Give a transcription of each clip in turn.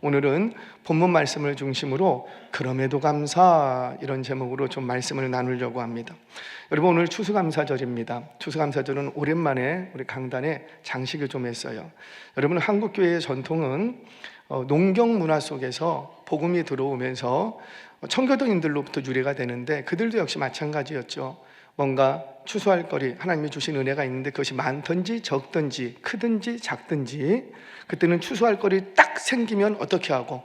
오늘은 본문 말씀을 중심으로 그럼에도 감사 이런 제목으로 좀 말씀을 나누려고 합니다. 여러분, 오늘 추수감사절입니다. 추수감사절은 오랜만에 우리 강단에 장식을 좀 했어요. 여러분, 한국교회의 전통은 농경 문화 속에서 복음이 들어오면서 청교도인들로부터 유래가 되는데, 그들도 역시 마찬가지였죠. 뭔가 추수할 거리, 하나님이 주신 은혜가 있는데 그것이 많든지 적든지 크든지 작든지, 그때는 추수할 거리 딱 생기면 어떻게 하고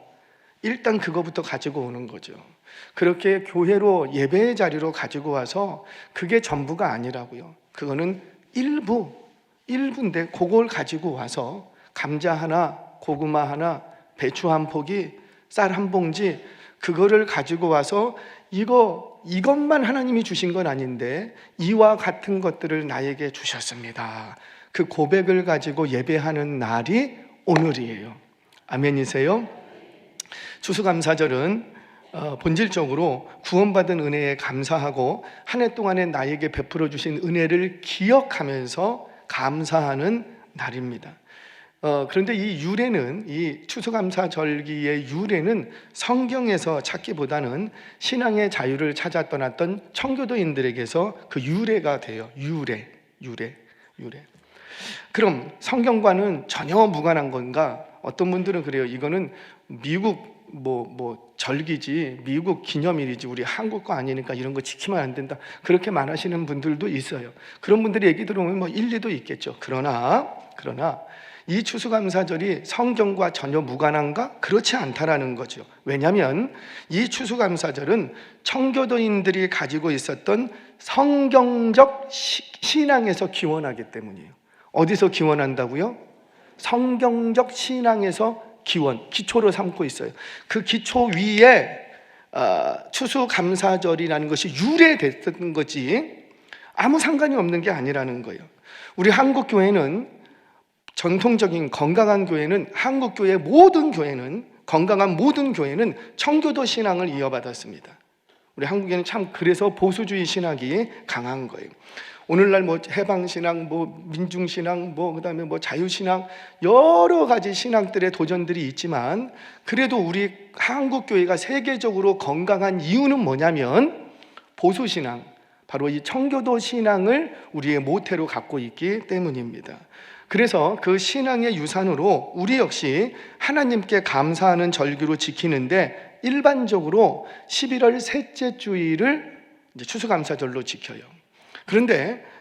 일단 그거부터 가지고 오는 거죠. 그렇게 교회로 예배의 자리로 가지고 와서 그게 전부가 아니라고요. 그거는 일부인데 그걸 가지고 와서 감자 하나, 고구마 하나, 배추 한 포기, 쌀 한 봉지, 그거를 가지고 와서 이것만 하나님이 주신 건 아닌데 이와 같은 것들을 나에게 주셨습니다. 그 고백을 가지고 예배하는 날이 오늘이에요. 아멘이세요? 추수감사절은 본질적으로 구원받은 은혜에 감사하고 한 해 동안에 나에게 베풀어 주신 은혜를 기억하면서 감사하는 날입니다. 그런데 이 유래는, 이 추수감사절기의 유래는 성경에서 찾기보다는 신앙의 자유를 찾아 떠났던 청교도인들에게서 그 유래가 돼요. 유래. 그럼 성경과는 전혀 무관한 건가? 어떤 분들은 그래요. 이거는 미국 절기지, 미국 기념일이지, 우리 한국 거 아니니까 이런 거 지키면 안 된다, 그렇게 말하시는 분들도 있어요. 그런 분들이 얘기 들어보면 일리도 있겠죠. 그러나 이 추수감사절이 성경과 전혀 무관한가? 그렇지 않다라는 거죠. 왜냐하면 이 추수감사절은 청교도인들이 가지고 있었던 성경적 신앙에서 기원하기 때문이에요. 어디서 기원한다고요? 성경적 신앙에서 기초로 삼고 있어요. 그 기초 위에 추수감사절이라는 것이 유래됐던 거지 아무 상관이 없는 게 아니라는 거예요. 우리 한국교회는, 전통적인 건강한 교회는, 한국교회의 모든 교회는, 건강한 모든 교회는 청교도 신앙을 이어받았습니다. 우리 한국에는 참 그래서 보수주의 신학이 강한 거예요. 오늘날 해방신앙, 민중신앙, 그다음에 자유신앙, 여러 가지 신앙들의 도전들이 있지만, 그래도 우리 한국교회가 세계적으로 건강한 이유는 뭐냐면 보수신앙, 바로 이 청교도 신앙을 우리의 모태로 갖고 있기 때문입니다. 그래서 그 신앙의 유산으로 우리 역시 하나님께 감사하는 절기로 지키는데, 일반적으로 11월 셋째 주일을 이제 추수감사절로 지켜요.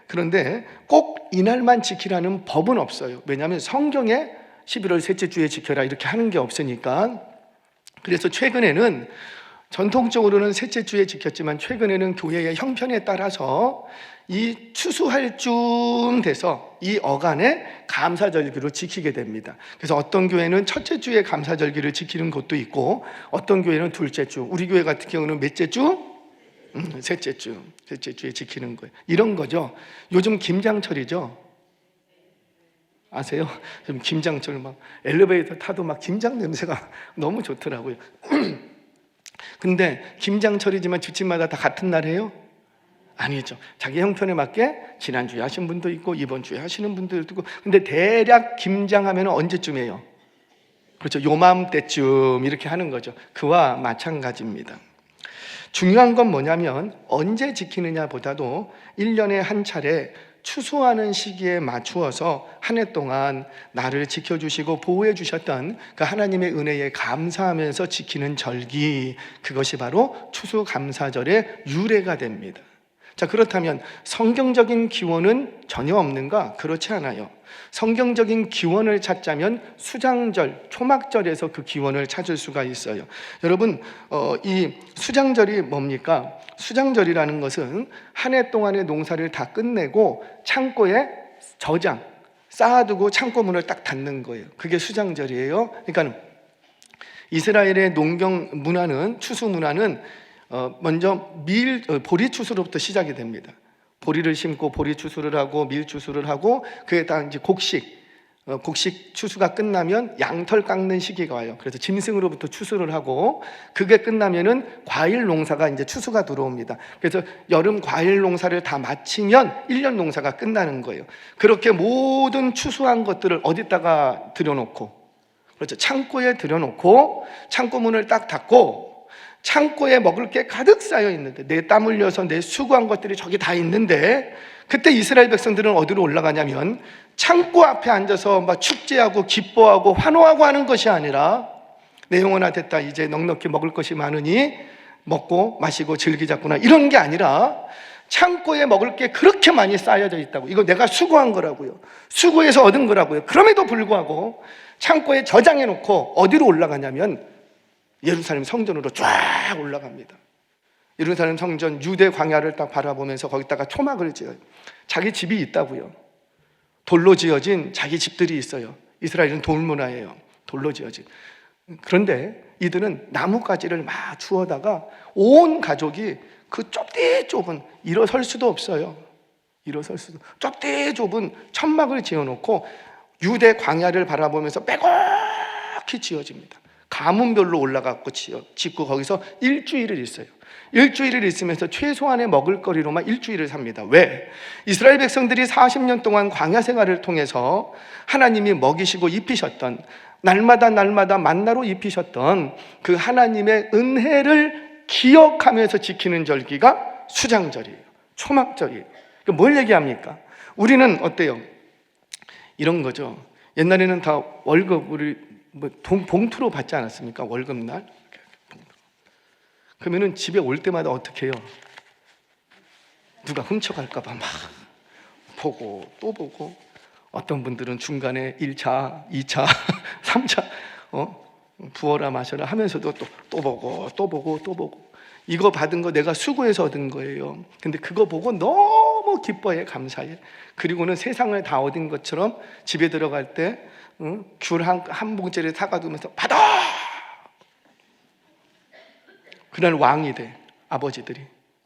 그런데 꼭 이날만 지키라는 법은 없어요. 왜냐하면 성경에 11월 셋째 주에 지켜라 이렇게 하는 게 없으니까. 그래서 최근에는, 전통적으로는 셋째 주에 지켰지만 최근에는 교회의 형편에 따라서 이 추수할 쯤 돼서 이 어간에 감사절기로 지키게 됩니다. 그래서 어떤 교회는 첫째 주에 감사절기를 지키는 곳도 있고, 어떤 교회는 둘째 주, 우리 교회 같은 경우는 몇째 주? 셋째 주에 지키는 거예요. 이런 거죠. 요즘 김장철이죠. 아세요? 지금 김장철 엘리베이터 타도 김장 냄새가 너무 좋더라고요. 근데 김장철이지만 주집마다 다 같은 날 해요? 아니죠. 자기 형편에 맞게 지난주에 하신 분도 있고 이번 주에 하시는 분들도 있고. 근데 대략 김장하면 언제쯤이에요? 그렇죠. 요맘때쯤 이렇게 하는 거죠. 그와 마찬가지입니다. 중요한 건 뭐냐면 언제 지키느냐 보다도 1년에 한 차례 추수하는 시기에 맞추어서 한 해 동안 나를 지켜주시고 보호해 주셨던 그 하나님의 은혜에 감사하면서 지키는 절기, 그것이 바로 추수감사절의 유래가 됩니다. 자, 그렇다면 성경적인 기원은 전혀 없는가? 그렇지 않아요. 성경적인 기원을 찾자면 수장절, 초막절에서 그 기원을 찾을 수가 있어요. 여러분, 이 수장절이 뭡니까? 수장절이라는 것은 한 해 동안의 농사를 다 끝내고 창고에 쌓아두고 창고 문을 딱 닫는 거예요. 그게 수장절이에요. 그러니까 이스라엘의 농경 문화는, 추수 문화는 먼저 보리 추수로부터 시작이 됩니다. 보리를 심고 보리 추수를 하고 밀 추수를 하고, 그에 따라 이제 곡식 추수가 끝나면 양털 깎는 시기가 와요. 그래서 짐승으로부터 추수를 하고, 그게 끝나면은 과일 농사가 이제 추수가 들어옵니다. 그래서 여름 과일 농사를 다 마치면 1년 농사가 끝나는 거예요. 그렇게 모든 추수한 것들을 어디다가 들여놓고 그렇죠. 창고에 들여놓고 창고 문을 딱 닫고 창고에 먹을 게 가득 쌓여 있는데, 내 땀 흘려서 내 수고한 것들이 저기 다 있는데, 그때 이스라엘 백성들은 어디로 올라가냐면 창고 앞에 앉아서 막 축제하고 기뻐하고 환호하고 하는 것이 아니라, 내 영혼아 됐다, 이제 넉넉히 먹을 것이 많으니 먹고 마시고 즐기자꾸나, 이런 게 아니라 창고에 먹을 게 그렇게 많이 쌓여져 있다고. 이거 내가 수고한 거라고요. 수고해서 얻은 거라고요. 그럼에도 불구하고 창고에 저장해 놓고 어디로 올라가냐면 예루살렘 성전으로 쫙 올라갑니다. 예루살렘 성전 유대 광야를 딱 바라보면서 거기다가 초막을 지어요. 자기 집이 있다고요. 돌로 지어진 자기 집들이 있어요. 이스라엘은 돌 문화예요. 돌로 지어진. 그런데 이들은 나뭇가지를 막 주워다가 온 가족이 그 좁디 좁은, 일어설 수도 없어요. 일어설 수도. 좁디 좁은 천막을 지어놓고 유대 광야를 바라보면서 빼곡히 지어집니다. 가문별로 올라가고 짓고 거기서 일주일을 있어요. 일주일을 있으면서 최소한의 먹을거리로만 일주일을 삽니다. 왜? 이스라엘 백성들이 40년 동안 광야 생활을 통해서 하나님이 먹이시고 입히셨던, 날마다 만나로 입히셨던 그 하나님의 은혜를 기억하면서 지키는 절기가 수장절이에요. 초막절이에요. 뭘 얘기합니까? 우리는 어때요? 이런 거죠. 옛날에는 다 월급, 우리 봉투로 받지 않았습니까? 월급날. 그러면은 집에 올 때마다 어떻게 해요? 누가 훔쳐갈까봐 막 보고 또 보고, 어떤 분들은 중간에 1차, 2차, 3차 부어라 마셔라 하면서도 또 보고 또 보고 또 보고. 이거 받은 거 내가 수고해서 얻은 거예요. 근데 그거 보고 너무 기뻐해, 감사해. 그리고는 세상을 다 얻은 것처럼 집에 들어갈 때 귤 한 봉지를 사가두면서 받아! 그날 왕이 돼. 아버지들이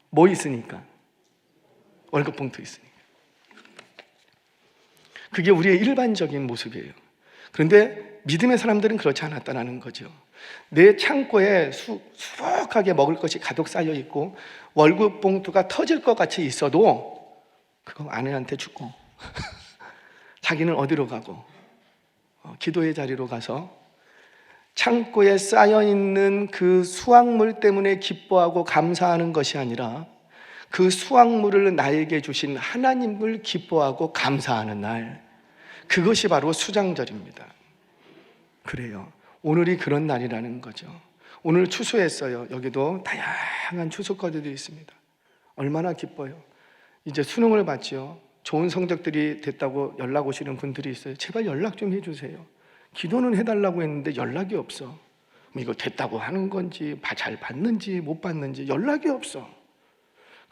뭐 있으니까? 월급 봉투 있으니까. 그게 우리의 일반적인 모습이에요. 그런데 믿음의 사람들은 그렇지 않았다는 거죠. 내 창고에 수북하게 먹을 것이 가득 쌓여 있고 월급 봉투가 터질 것 같이 있어도 그거 아내한테 주고 자기는 어디로 가고? 기도의 자리로 가서 창고에 쌓여있는 그 수확물 때문에 기뻐하고 감사하는 것이 아니라 그 수확물을 나에게 주신 하나님을 기뻐하고 감사하는 날, 그것이 바로 수장절입니다. 그래요. 오늘이 그런 날이라는 거죠. 오늘 추수했어요. 여기도 다양한 추수거리도 있습니다. 얼마나 기뻐요. 이제 수능을 봤죠. 좋은 성적들이 됐다고 연락 오시는 분들이 있어요. 제발 연락 좀 해주세요. 기도는 해달라고 했는데 연락이 없어. 이거 됐다고 하는 건지, 잘 받는지 못 받는지 연락이 없어.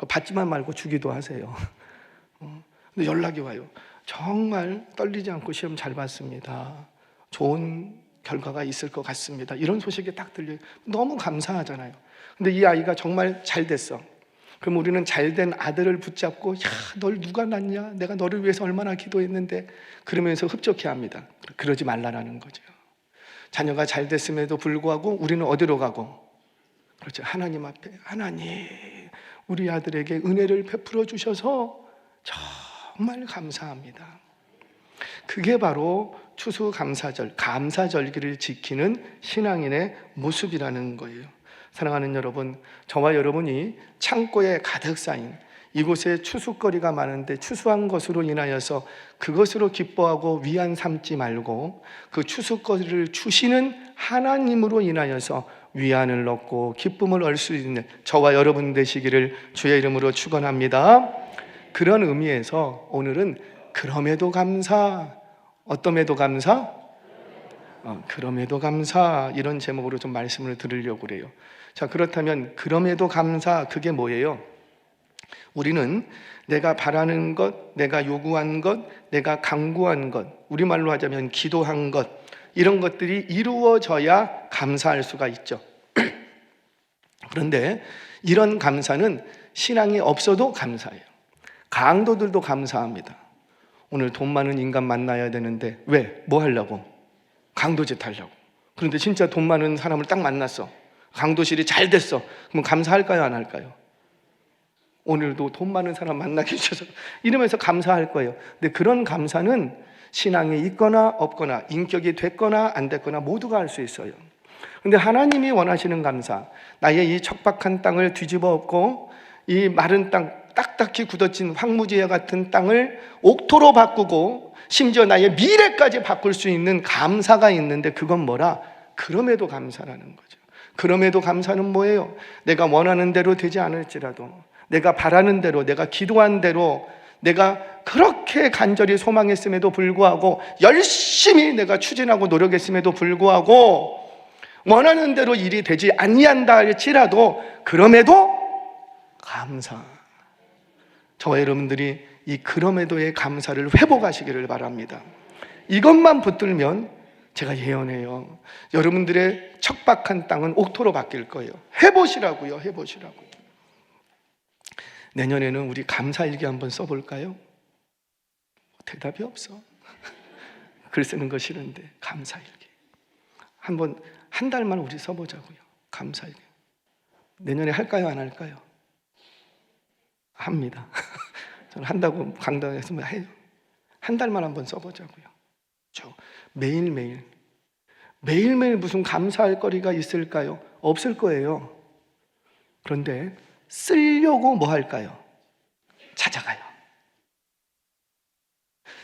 받지만 말고 주기도 하세요. 근데 연락이 와요. 정말 떨리지 않고 시험 잘 봤습니다. 좋은 결과가 있을 것 같습니다. 이런 소식이 딱 들려요. 너무 감사하잖아요. 근데 이 아이가 정말 잘 됐어. 그럼 우리는 잘된 아들을 붙잡고, 야, 널 누가 낳냐? 내가 너를 위해서 얼마나 기도했는데, 그러면서 흡족해 합니다. 그러지 말라는 거죠. 자녀가 잘 됐음에도 불구하고 우리는 어디로 가고? 그렇죠. 하나님 앞에, 하나님, 우리 아들에게 은혜를 베풀어 주셔서 정말 감사합니다. 그게 바로 추수감사절, 감사절기를 지키는 신앙인의 모습이라는 거예요. 사랑하는 여러분, 저와 여러분이 창고에 가득 쌓인 이곳에 추수거리가 많은데 추수한 것으로 인하여서 그것으로 기뻐하고 위안 삼지 말고 그 추수거리를 주시는 하나님으로 인하여서 위안을 얻고 기쁨을 얻을 수 있는 저와 여러분 되시기를 주의 이름으로 축원합니다. 그런 의미에서 오늘은 그럼에도 감사, 어떠함에도 감사? 그럼에도 감사, 이런 제목으로 좀 말씀을 드리려고 그래요. 자, 그렇다면 그럼에도 감사, 그게 뭐예요? 우리는 내가 바라는 것, 내가 요구한 것, 내가 간구한 것, 우리말로 하자면 기도한 것, 이런 것들이 이루어져야 감사할 수가 있죠. 그런데 이런 감사는 신앙이 없어도 감사해요. 강도들도 감사합니다. 오늘 돈 많은 인간 만나야 되는데 왜? 뭐 하려고? 강도짓 하려고. 그런데 진짜 돈 많은 사람을 딱 만났어. 강도실이 잘 됐어. 그럼 감사할까요? 안 할까요? 오늘도 돈 많은 사람 만나게 해주셔서 이러면서 감사할 거예요. 근데 그런 감사는 신앙이 있거나 없거나, 인격이 됐거나 안 됐거나 모두가 할 수 있어요. 근데 하나님이 원하시는 감사, 나의 이 척박한 땅을 뒤집어 엎고 이 마른 땅, 딱딱히 굳어진 황무지와 같은 땅을 옥토로 바꾸고 심지어 나의 미래까지 바꿀 수 있는 감사가 있는데, 그건 뭐라? 그럼에도 감사라는 거죠. 그럼에도 감사는 뭐예요? 내가 원하는 대로 되지 않을지라도, 내가 바라는 대로, 내가 기도한 대로, 내가 그렇게 간절히 소망했음에도 불구하고, 열심히 내가 추진하고 노력했음에도 불구하고 원하는 대로 일이 되지 아니한다 할지라도 그럼에도 감사. 저와 여러분들이 이 그럼에도의 감사를 회복하시기를 바랍니다. 이것만 붙들면 제가 예언해요, 여러분들의 척박한 땅은 옥토로 바뀔 거예요. 해보시라고요. 해보시라고요. 내년에는 우리 감사일기 한번 써볼까요? 대답이 없어. 글 쓰는 거 싫은데 감사일기 한번 한 달만 우리 써보자고요. 감사일기. 내년에 할까요? 안 할까요? 합니다. 저는 한다고 강단에서 해요. 한 달만 한번 써보자고요. 매일매일 무슨 감사할 거리가 있을까요? 없을 거예요. 그런데 쓰려고 뭐 할까요? 찾아가요.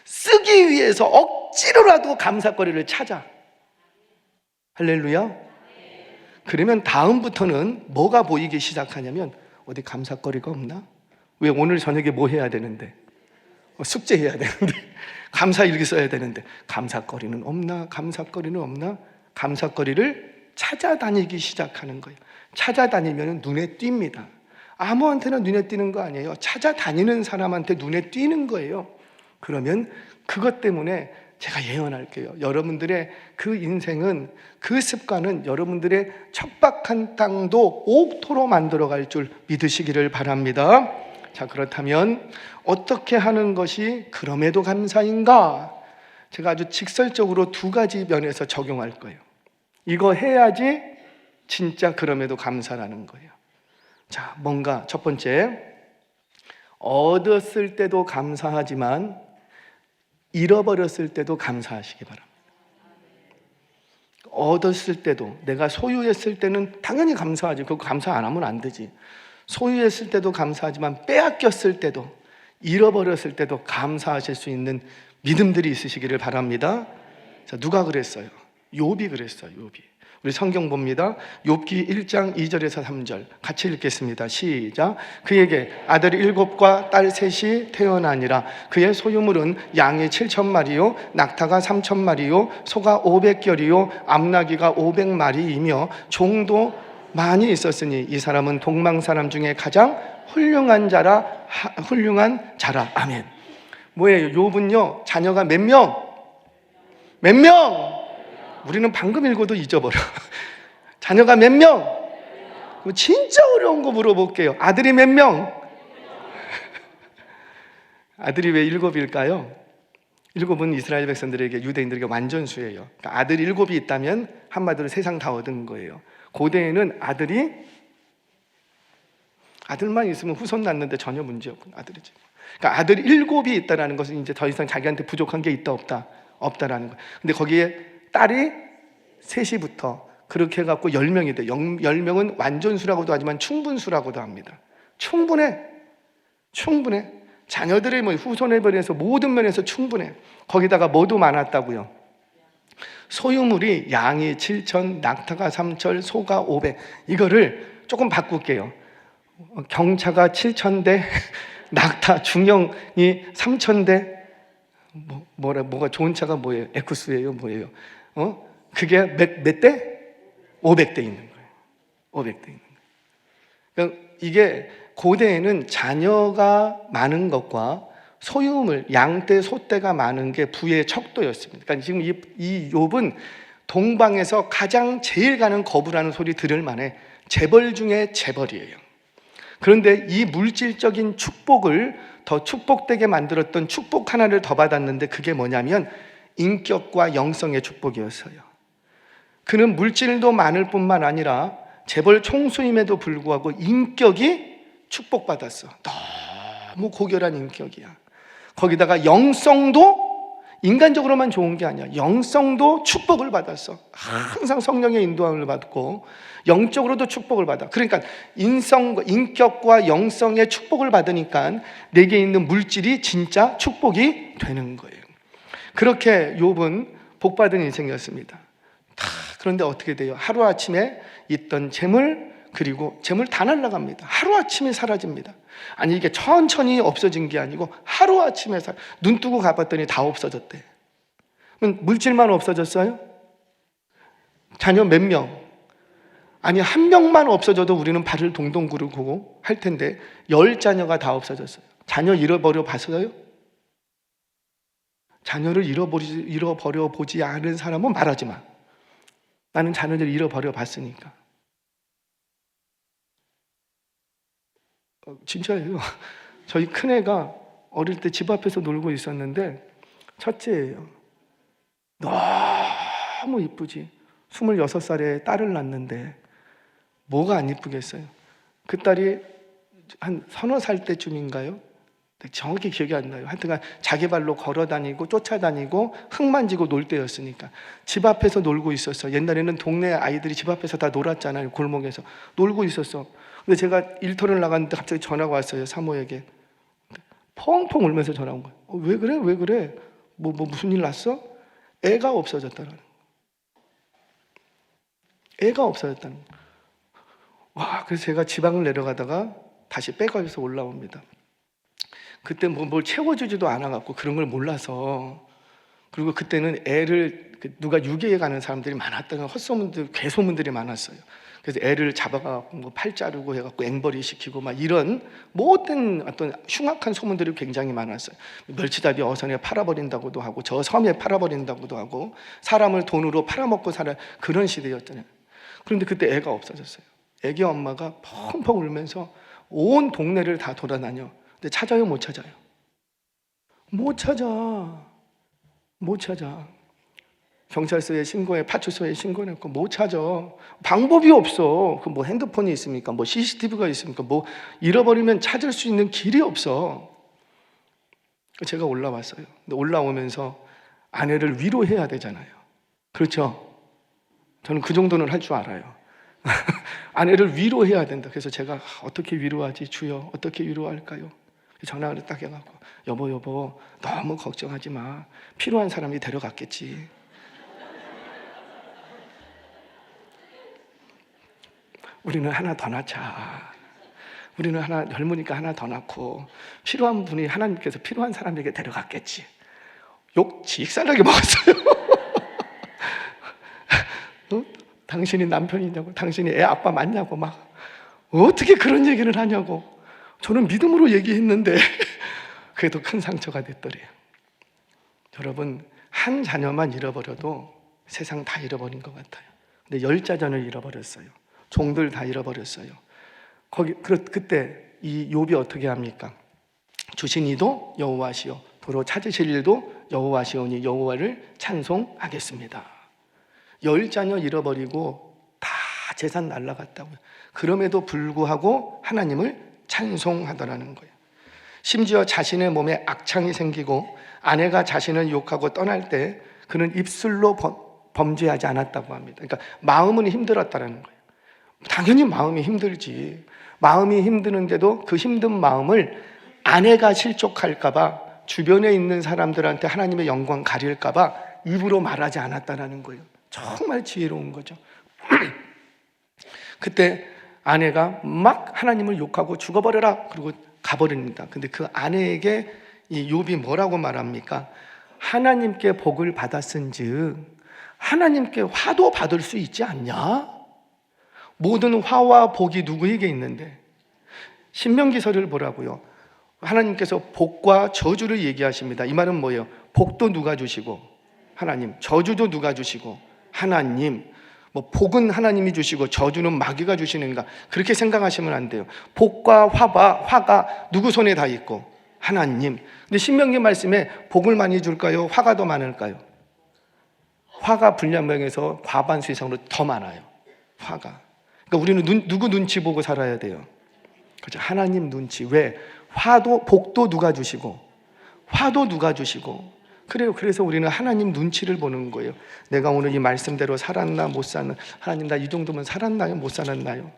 쓰기 위해서 억지로라도 감사거리를 찾아. 할렐루야. 그러면 다음부터는 뭐가 보이기 시작하냐면, 어디 감사거리가 없나? 왜 오늘 저녁에 뭐 해야 되는데? 숙제해야 되는데, 감사일기 써야 되는데 감사거리는 없나? 감사거리는 없나? 감사거리를 찾아다니기 시작하는 거예요. 찾아다니면 눈에 띕니다. 아무한테나 눈에 띄는 거 아니에요. 찾아다니는 사람한테 눈에 띄는 거예요. 그러면 그것 때문에 제가 예언할게요. 여러분들의 그 인생은, 그 습관은 여러분들의 척박한 땅도 옥토로 만들어갈 줄 믿으시기를 바랍니다. 자, 그렇다면 어떻게 하는 것이 그럼에도 감사인가? 제가 아주 직설적으로 두 가지 면에서 적용할 거예요. 이거 해야지 진짜 그럼에도 감사라는 거예요. 자, 뭔가 첫 번째, 얻었을 때도 감사하지만 잃어버렸을 때도 감사하시기 바랍니다. 얻었을 때도, 내가 소유했을 때는 당연히 감사하지. 그거 감사 안 하면 안 되지. 소유했을 때도 감사하지만 빼앗겼을 때도, 잃어버렸을 때도 감사하실 수 있는 믿음들이 있으시기를 바랍니다. 자, 누가 그랬어요? 욥이 그랬어요. 욥이. 우리 성경 봅니다. 욥기 1장 2절에서 3절 같이 읽겠습니다. 시작. 그에게 아들 7과 딸 3이 태어나니라. 그의 소유물은 양이 7,000마리요 낙타가 3,000마리요 소가 500결이요 암나귀가 500마리이며 종도 많이 있었으니 이 사람은 동방 사람 중에 가장 훌륭한 자라. 아멘. 뭐예요? 욥은요, 자녀가 몇 명? 몇 명? 우리는 방금 읽어도 잊어버려. 자녀가 몇 명? 진짜 어려운 거 물어볼게요. 아들이 몇 명? 아들이 왜 7일까요? 7은 이스라엘 백성들에게, 유대인들에게 완전수예요. 그러니까 아들 7이 있다면 한마디로 세상 다 얻은 거예요. 고대에는 아들만 있으면 후손 낳는데 전혀 문제 없고 아들이지. 그러니까 아들 7이 있다라는 것은 이제 더 이상 자기한테 부족한 게 있다 없다라는 거예요. 근데 거기에 딸이 3시부터 그렇게 해갖고 10명이 돼. 10명은 완전수라고도 하지만 충분수라고도 합니다. 충분해. 자녀들의 후손에 비해서 모든 면에서 충분해. 거기다가 뭐도 많았다고요? 소유물이 양이 7,000, 낙타가 3,000, 소가 500. 이거를 조금 바꿀게요. 경차가 7,000대, 낙타 중형이 3,000대. 뭐가 좋은 차가 뭐예요? 에쿠스예요? 뭐예요? 그게 몇 대? 500대 있는 거예요. 500대 있는 거예요. 그러니까 이게 고대에는 자녀가 많은 것과 소유물, 양떼, 소떼가 많은 게 부의 척도였습니다. 그러니까 지금 이 욥은 동방에서 가장 제일 가는 거부라는 소리 들을 만해 재벌 중에 재벌이에요. 그런데 이 물질적인 축복을 더 축복되게 만들었던 축복 하나를 더 받았는데, 그게 뭐냐면 인격과 영성의 축복이었어요. 그는 물질도 많을 뿐만 아니라 재벌 총수임에도 불구하고 인격이 축복받았어. 너무 고결한 인격이야. 거기다가 영성도 인간적으로만 좋은 게 아니야. 영성도 축복을 받았어. 항상 성령의 인도함을 받고 영적으로도 축복을 받아. 그러니까 인격과 영성의 축복을 받으니까 내게 있는 물질이 진짜 축복이 되는 거예요. 그렇게 욥은 복받은 인생이었습니다. 그런데 어떻게 돼요? 하루아침에 있던 재물, 그리고 재물 다 날아갑니다. 하루아침에 사라집니다. 아니 이게 천천히 없어진 게 아니고 하루아침에 눈 뜨고 가봤더니 다 없어졌대. 물질만 없어졌어요? 자녀 몇 명? 아니 한 명만 없어져도 우리는 발을 동동 구르고 할 텐데 10자녀가 다 없어졌어요. 자녀 잃어버려 봤어요? 자녀를 잃어버려 보지 않은 사람은 말하지 마. 나는 자녀를 잃어버려 봤으니까. 진짜예요. 저희 큰애가 어릴 때 집 앞에서 놀고 있었는데 첫째예요. 너무 이쁘지. 26살에 딸을 낳는데 뭐가 안 이쁘겠어요. 그 딸이 한 서너 살 때쯤인가요? 정확히 기억이 안 나요. 하여튼간 자기 발로 걸어 다니고 쫓아다니고 흙 만지고 놀 때였으니까 집 앞에서 놀고 있었어. 옛날에는 동네 아이들이 집 앞에서 다 놀았잖아요. 골목에서 놀고 있었어. 근데 제가 일터를 나갔는데 갑자기 전화가 왔어요. 사모에게. 펑펑 울면서 전화 온 거예요. 왜 그래? 왜 그래? 뭐 무슨 일 났어? 애가 없어졌다는 거예요. 애가 없어졌다는 거예요. 와, 그래서 제가 지방을 내려가다가 다시 백업에서 올라옵니다. 그때 뭘 채워주지도 않아갖고 그런 걸 몰라서. 그리고 그때는 애를 누가 유괴해 가는 사람들이 많았다는 헛소문들, 괴소문들이 많았어요. 그래서 애를 잡아가지고 뭐 팔 자르고 해갖고 앵벌이 시키고 막 이런 모든 어떤 흉악한 소문들이 굉장히 많았어요. 멸치잡이 어선에 팔아버린다고도 하고 저 섬에 팔아버린다고도 하고 사람을 돈으로 팔아먹고 살아, 그런 시대였잖아요. 그런데 그때 애가 없어졌어요. 애기 엄마가 펑펑 울면서 온 동네를 다 돌아다녀. 근데 찾아요? 못 찾아요? 못 찾아. 경찰서에 신고해, 파출소에 신고했고 못 찾아. 방법이 없어. 그 뭐 핸드폰이 있습니까? 뭐 CCTV가 있습니까? 뭐 잃어버리면 찾을 수 있는 길이 없어. 제가 올라왔어요. 근데 올라오면서 아내를 위로해야 되잖아요. 그렇죠? 저는 그 정도는 할 줄 알아요. 아내를 위로해야 된다. 그래서 제가 어떻게 위로하지? 주여, 어떻게 위로할까요? 전화를 딱 해갖고 여보 너무 걱정하지 마. 필요한 사람이 데려갔겠지. 우리는 하나 더 낳자. 우리는 하나 젊으니까 하나 더 낳고 필요한 분이 하나님께서 필요한 사람에게 데려갔겠지. 욕 직살나게 먹었어요. 당신이 남편이냐고, 당신이 애 아빠 맞냐고 막 어떻게 그런 얘기를 하냐고. 저는 믿음으로 얘기했는데 그게 더 큰 상처가 됐더래요. 여러분, 한 자녀만 잃어버려도 세상 다 잃어버린 것 같아요. 근데 10자녀를 잃어버렸어요. 종들 다 잃어버렸어요. 그때 이 욥이 어떻게 합니까? 주신 이도 여호와시요 도로 찾으실 일도 여호와시오니 여호와를 찬송하겠습니다. 10자녀 잃어버리고 다 재산 날라갔다고요. 그럼에도 불구하고 하나님을 찬송하더라는 거예요. 심지어 자신의 몸에 악창이 생기고 아내가 자신을 욕하고 떠날 때 그는 입술로 범죄하지 않았다고 합니다. 그러니까 마음은 힘들었다는 거예요. 당연히 마음이 힘들지. 마음이 힘드는데도 그 힘든 마음을 아내가 실족할까 봐, 주변에 있는 사람들한테 하나님의 영광 가릴까 봐 입으로 말하지 않았다는 거예요. 정말 지혜로운 거죠. 그때 아내가 막 하나님을 욕하고 죽어버려라 그러고 가버립니다. 근데 그 아내에게 이 욥이 뭐라고 말합니까? 하나님께 복을 받았은즉 하나님께 화도 받을 수 있지 않냐? 모든 화와 복이 누구에게 있는데? 신명기서를 보라고요. 하나님께서 복과 저주를 얘기하십니다. 이 말은 뭐예요? 복도 누가 주시고 하나님, 저주도 누가 주시고 하나님. 뭐 복은 하나님이 주시고 저주는 마귀가 주시는가, 그렇게 생각하시면 안 돼요. 복과 화가 누구 손에 다 있고? 하나님. 근데 신명기 말씀에 복을 많이 줄까요? 화가 더 많을까요? 화가 분량명에서 과반수 이상으로 더 많아요. 화가. 그러니까 우리는 누구 눈치 보고 살아야 돼요? 그렇죠? 하나님 눈치. 왜? 복도 누가 주시고 화도 누가 주시고 그래요. 그래서 우리는 하나님 눈치를 보는 거예요. 내가 오늘 이 말씀대로 살았나 못 살았나. 하나님, 나 이 정도면 살았나요? 못 살았나요?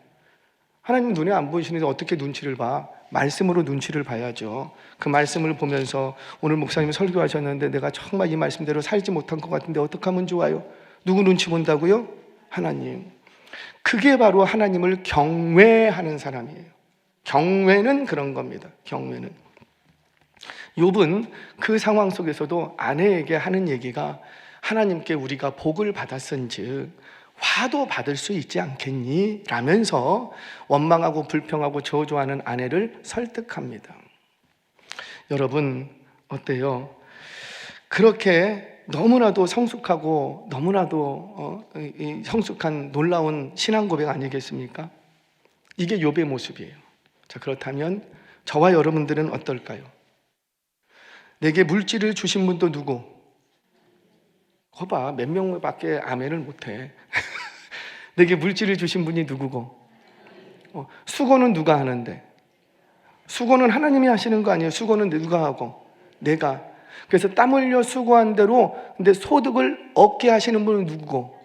하나님 눈에 안 보이시는데 어떻게 눈치를 봐? 말씀으로 눈치를 봐야죠. 그 말씀을 보면서 오늘 목사님이 설교하셨는데 내가 정말 이 말씀대로 살지 못한 것 같은데 어떻게 하면 좋아요? 누구 눈치 본다고요? 하나님. 그게 바로 하나님을 경외하는 사람이에요. 경외는 그런 겁니다. 경외는. 욥은 그 상황 속에서도 아내에게 하는 얘기가 하나님께 우리가 복을 받았은즉 화도 받을 수 있지 않겠니? 라면서 원망하고 불평하고 저주하는 아내를 설득합니다. 여러분 어때요? 그렇게 너무나도 성숙하고 너무나도 성숙한 놀라운 신앙 고백 아니겠습니까? 이게 욥의 모습이에요. 자, 그렇다면 저와 여러분들은 어떨까요? 내게 물질을 주신 분도 누구? 거봐, 몇 명밖에 아멘을 못해. 내게 물질을 주신 분이 누구고? 수고는 누가 하는데? 수고는 하나님이 하시는 거 아니에요? 수고는 누가 하고? 내가. 그래서 땀 흘려 수고한 대로 근데 소득을 얻게 하시는 분은 누구고?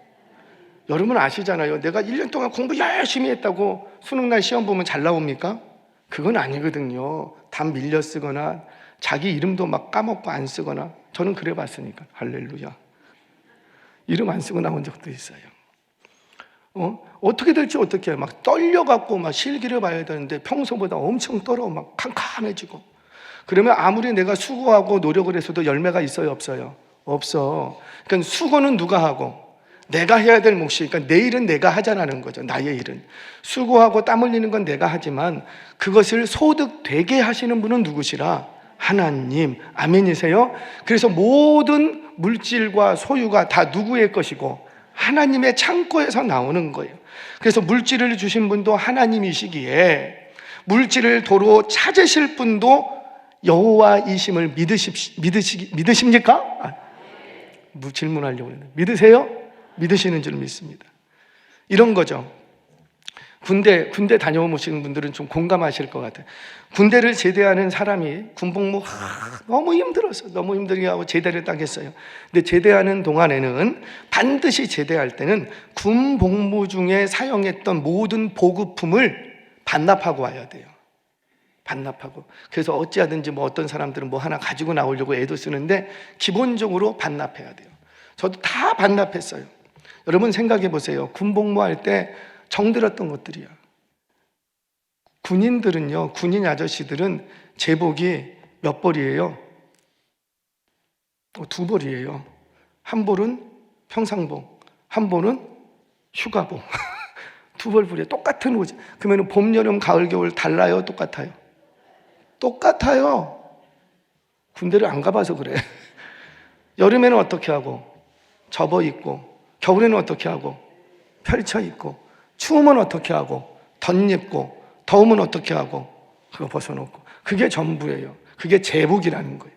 여러분 아시잖아요. 내가 1년 동안 공부 열심히 했다고 수능날 시험 보면 잘 나옵니까? 그건 아니거든요. 답 밀려 쓰거나 자기 이름도 막 까먹고 안 쓰거나. 저는 그래 봤으니까. 할렐루야. 이름 안 쓰고 나온 적도 있어요. 어떻게 될지 어떻게 해요. 막 떨려갖고 막 실기를 봐야 되는데 평소보다 엄청 떨어 막 캄캄해지고. 그러면 아무리 내가 수고하고 노력을 했어도 열매가 있어요, 없어요? 없어. 그러니까 수고는 누가 하고? 내가 해야 될 몫이. 그러니까 내 일은 내가 하자라는 거죠. 나의 일은. 수고하고 땀 흘리는 건 내가 하지만 그것을 소득되게 하시는 분은 누구시라? 하나님. 아멘이세요? 그래서 모든 물질과 소유가 다 누구의 것이고 하나님의 창고에서 나오는 거예요. 그래서 물질을 주신 분도 하나님이시기에 물질을 도로 찾으실 분도 여호와이심을 믿으십니까? 질문하려고 했는데 믿으세요? 믿으시는 줄 믿습니다. 이런 거죠. 군대 다녀오시는 분들은 좀 공감하실 것 같아요. 군대를 제대하는 사람이 군복무 너무 힘들어서 너무 힘들게 하고 제대를 딱 했어요. 근데 제대하는 동안에는 반드시 제대할 때는 군복무 중에 사용했던 모든 보급품을 반납하고 와야 돼요. 반납하고. 그래서 어찌하든지 뭐 어떤 사람들은 뭐 하나 가지고 나오려고 애도 쓰는데 기본적으로 반납해야 돼요. 저도 다 반납했어요. 여러분 생각해 보세요. 군복무할 때 정들었던 것들이야. 군인들은요, 군인 아저씨들은 제복이 몇 벌이에요? 2벌이에요. 한 벌은 평상복, 한 벌은 휴가복. 2벌 부려. 똑같은 옷. 그러면 봄, 여름, 가을, 겨울 달라요? 똑같아요? 똑같아요. 군대를 안 가봐서 그래. 여름에는 어떻게 하고? 접어 입고. 겨울에는 어떻게 하고? 펼쳐 입고. 추우면 어떻게 하고? 덧입고. 더우면 어떻게 하고? 그거 벗어놓고. 그게 전부예요. 그게 제복이라는 거예요.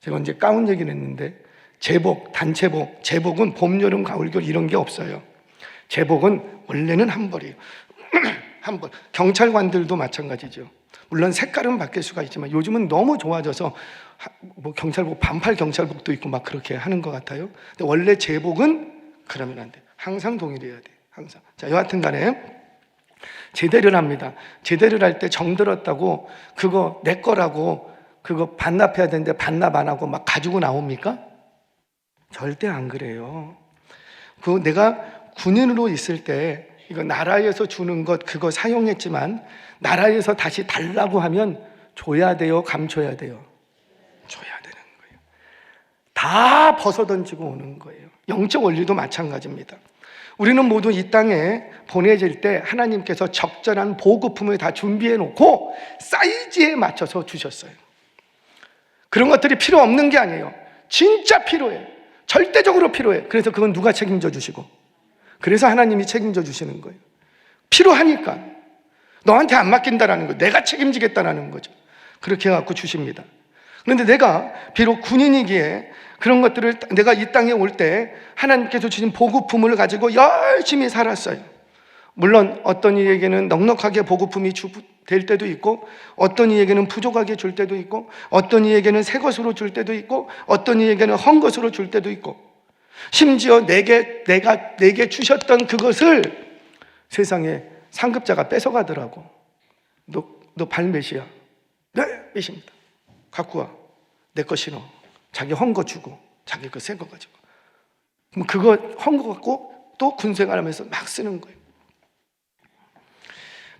제가 이제 가운 얘기를 했는데 제복, 단체복, 제복은 봄, 여름, 가을, 겨울 이런 게 없어요. 제복은 원래는 한 벌이에요. 한 벌. 경찰관들도 마찬가지죠. 물론 색깔은 바뀔 수가 있지만 요즘은 너무 좋아져서 뭐 경찰복, 반팔 경찰복도 있고 막 그렇게 하는 것 같아요. 근데 원래 제복은 그러면 안 돼. 항상 동일해야 돼. 항상. 자, 여하튼 간에 제대를 합니다. 제대를 할 때 정들었다고 그거 내 거라고 그거 반납해야 되는데 반납 안 하고 막 가지고 나옵니까? 절대 안 그래요. 그 내가 군인으로 있을 때 이거 나라에서 주는 것 그거 사용했지만 나라에서 다시 달라고 하면 줘야 돼요, 감춰야 돼요? 줘야 되는 거예요. 다 벗어던지고 오는 거예요. 영적 원리도 마찬가지입니다. 우리는 모두 이 땅에 보내질 때 하나님께서 적절한 보급품을 다 준비해 놓고 사이즈에 맞춰서 주셨어요. 그런 것들이 필요 없는 게 아니에요. 진짜 필요해. 절대적으로 필요해. 그래서 그건 누가 책임져 주시고? 그래서 하나님이 책임져 주시는 거예요. 필요하니까. 너한테 안 맡긴다라는 거예요. 내가 책임지겠다라는 거죠. 그렇게 해갖고 주십니다. 그런데 내가 비록 군인이기에 그런 것들을 내가 이 땅에 올 때 하나님께서 주신 보급품을 가지고 열심히 살았어요. 물론 어떤 이에게는 넉넉하게 보급품이 될 때도 있고, 어떤 이에게는 부족하게 줄 때도 있고, 어떤 이에게는 새 것으로 줄 때도 있고, 어떤 이에게는 헌 것으로 줄 때도 있고, 심지어 내게 주셨던 그것을 세상에 상급자가 뺏어가더라고. 너 발 몇이야? 네, 몇입니다. 갖고 와. 내 거 신어. 자기 헌 거 주고, 자기 거 새 거 가지고. 그럼 그거 헌 거 갖고 또 군생활하면서 막 쓰는 거예요.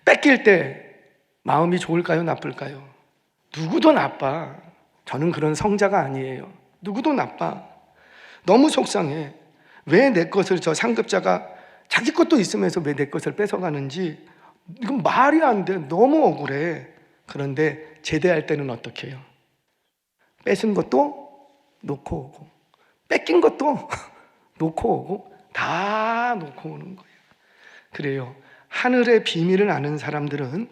뺏길 때 마음이 좋을까요? 나쁠까요? 누구도 나빠. 저는 그런 성자가 아니에요. 누구도 나빠. 너무 속상해. 왜 내 것을 저 상급자가 자기 것도 있으면서 왜 내 것을 뺏어가는지 이건 말이 안 돼. 너무 억울해. 그런데 제대할 때는 어떻게 해요? 뺏은 것도 놓고 오고, 뺏긴 것도 놓고 오고, 다 놓고 오는 거예요. 그래요. 하늘의 비밀을 아는 사람들은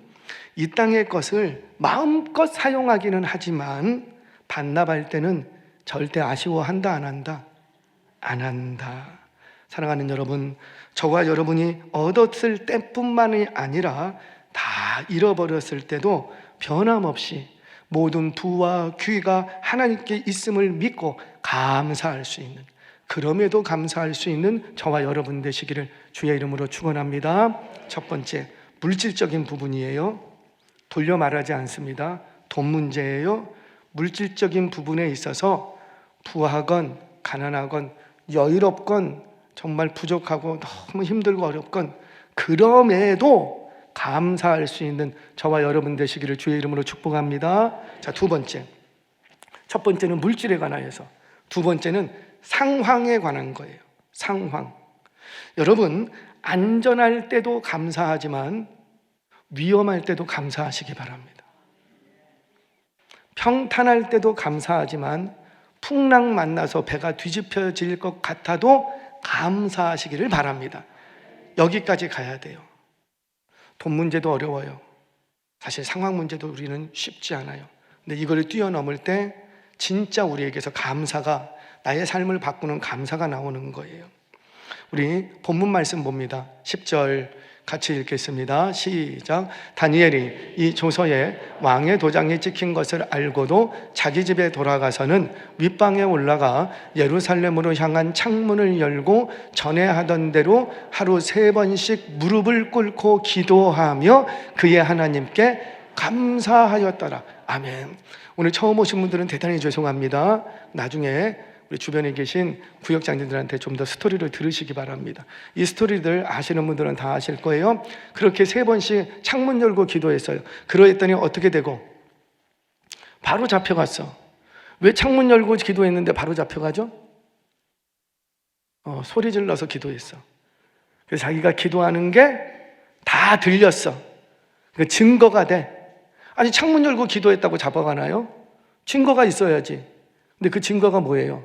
이 땅의 것을 마음껏 사용하기는 하지만 반납할 때는 절대 아쉬워한다, 안 한다? 안 한다. 사랑하는 여러분, 저와 여러분이 얻었을 때뿐만이 아니라 다 잃어버렸을 때도 변함없이 모든 부와 귀가 하나님께 있음을 믿고 감사할 수 있는, 그럼에도 감사할 수 있는 저와 여러분 되시기를 주의 이름으로 축원합니다. 첫 번째, 물질적인 부분이에요. 돌려 말하지 않습니다. 돈 문제예요. 물질적인 부분에 있어서 부하건 가난하건 여유롭건 정말 부족하고 너무 힘들고 어렵건 그럼에도 감사할 수 있는 저와 여러분 되시기를 주의 이름으로 축복합니다. 자, 두 번째. 첫 번째는 물질에 관하여서, 두 번째는 상황에 관한 거예요. 상황. 여러분, 안전할 때도 감사하지만 위험할 때도 감사하시기 바랍니다. 평탄할 때도 감사하지만 풍랑 만나서 배가 뒤집혀질 것 같아도 감사하시기를 바랍니다. 여기까지 가야 돼요. 돈 문제도 어려워요. 사실 상황 문제도 우리는 쉽지 않아요. 근데 이걸 뛰어넘을 때 진짜 우리에게서 감사가, 나의 삶을 바꾸는 감사가 나오는 거예요. 우리 본문 말씀 봅니다. 10절 같이 읽겠습니다. 시작. 다니엘이 이 조서에 왕의 도장이 찍힌 것을 알고도 자기 집에 돌아가서는 윗방에 올라가 예루살렘으로 향한 창문을 열고 전에 하던 대로 하루 3번씩 무릎을 꿇고 기도하며 그의 하나님께 감사하였더라. 아멘. 오늘 처음 오신 분들은 대단히 죄송합니다. 나중에 우리 주변에 계신 구역장님들한테 좀 더 스토리를 들으시기 바랍니다. 이 스토리들 아시는 분들은 다 아실 거예요. 그렇게 3번씩 창문 열고 기도했어요. 그러했더니 어떻게 되고? 바로 잡혀갔어. 왜 창문 열고 기도했는데 바로 잡혀가죠? 소리 질러서 기도했어. 그래서 자기가 기도하는 게 다 들렸어. 그 증거가 돼. 아니, 창문 열고 기도했다고 잡아가나요? 증거가 있어야지. 근데 그 증거가 뭐예요?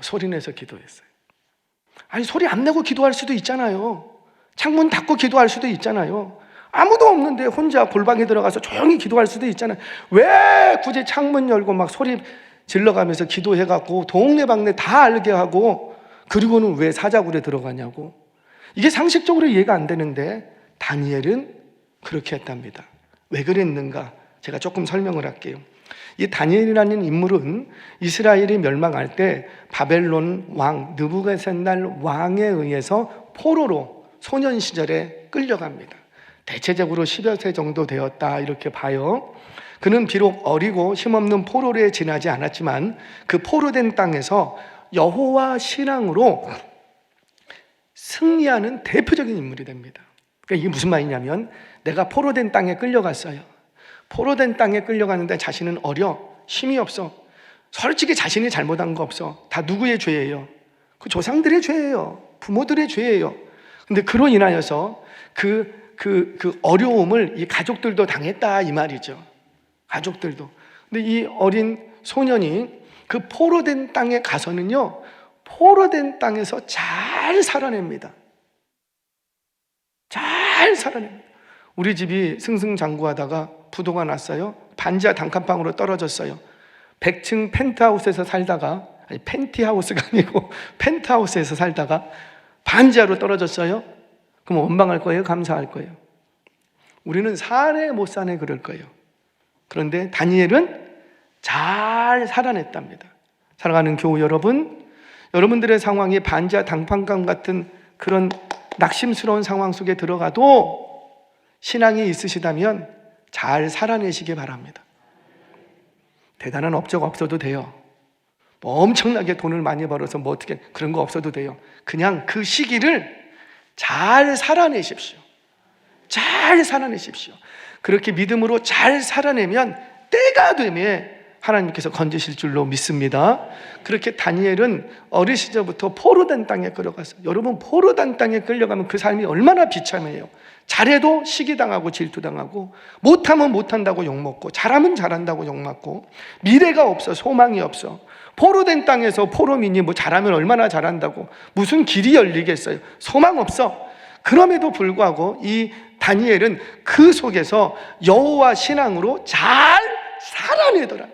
소리 내서 기도했어요. 아니, 소리 안 내고 기도할 수도 있잖아요. 창문 닫고 기도할 수도 있잖아요. 아무도 없는데 혼자 골방에 들어가서 조용히 기도할 수도 있잖아요. 왜 굳이 창문 열고 막 소리 질러가면서 기도해갖고 동네방네 다 알게 하고, 그리고는 왜 사자굴에 들어가냐고. 이게 상식적으로 이해가 안 되는데 다니엘은 그렇게 했답니다. 왜 그랬는가? 제가 조금 설명을 할게요. 이 다니엘이라는 인물은 이스라엘이 멸망할 때 바벨론 왕 느부갓네살 왕에 의해서 포로로 소년 시절에 끌려갑니다. 대체적으로 10여 세 정도 되었다 이렇게 봐요. 그는 비록 어리고 힘없는 포로에 지나지 않았지만 그 포로된 땅에서 여호와 신앙으로 승리하는 대표적인 인물이 됩니다. 그러니까 이게 무슨 말이냐면, 내가 포로된 땅에 끌려갔어요. 포로된 땅에 끌려가는데 자신은 어려, 힘이 없어. 솔직히 자신이 잘못한 거 없어. 다 누구의 죄예요? 그 조상들의 죄예요. 부모들의 죄예요. 근데 그로 인하여서 그 어려움을 이 가족들도 당했다 이 말이죠. 가족들도. 근데 이 어린 소년이 그 포로된 땅에 가서는요, 포로된 땅에서 잘 살아냅니다. 잘 살아냅니다. 우리 집이 승승장구하다가 부도가 났어요. 반지하 단칸방으로 떨어졌어요. 100층 펜트하우스에서 살다가, 아니 펜티하우스가 아니고 펜트하우스에서 살다가 반지하로 떨어졌어요. 그럼 원망할 거예요? 감사할 거예요? 우리는 사네 못 사네 그럴 거예요. 그런데 다니엘은 잘 살아냈답니다. 사랑하는 교우 여러분, 여러분들의 상황이 반지하당판감 같은 그런 낙심스러운 상황 속에 들어가도 신앙이 있으시다면 잘 살아내시기 바랍니다. 대단한 업적 없어도 돼요. 뭐 엄청나게 돈을 많이 벌어서 뭐 어떻게 그런 거 없어도 돼요. 그냥 그 시기를 잘 살아내십시오. 잘 살아내십시오. 그렇게 믿음으로 잘 살아내면 때가 되면 하나님께서 건지실 줄로 믿습니다. 그렇게 다니엘은 어린 시절부터 포로된 땅에 끌려갔어요. 여러분, 포로된 땅에 끌려가면 그 삶이 얼마나 비참해요. 잘해도 시기당하고 질투당하고, 못하면 못한다고 욕먹고, 잘하면 잘한다고 욕먹고, 미래가 없어, 소망이 없어. 포로된 땅에서 포로민이 뭐 잘하면 얼마나 잘한다고 무슨 길이 열리겠어요. 소망 없어. 그럼에도 불구하고 이 다니엘은 그 속에서 여호와 신앙으로 잘 살아내더라.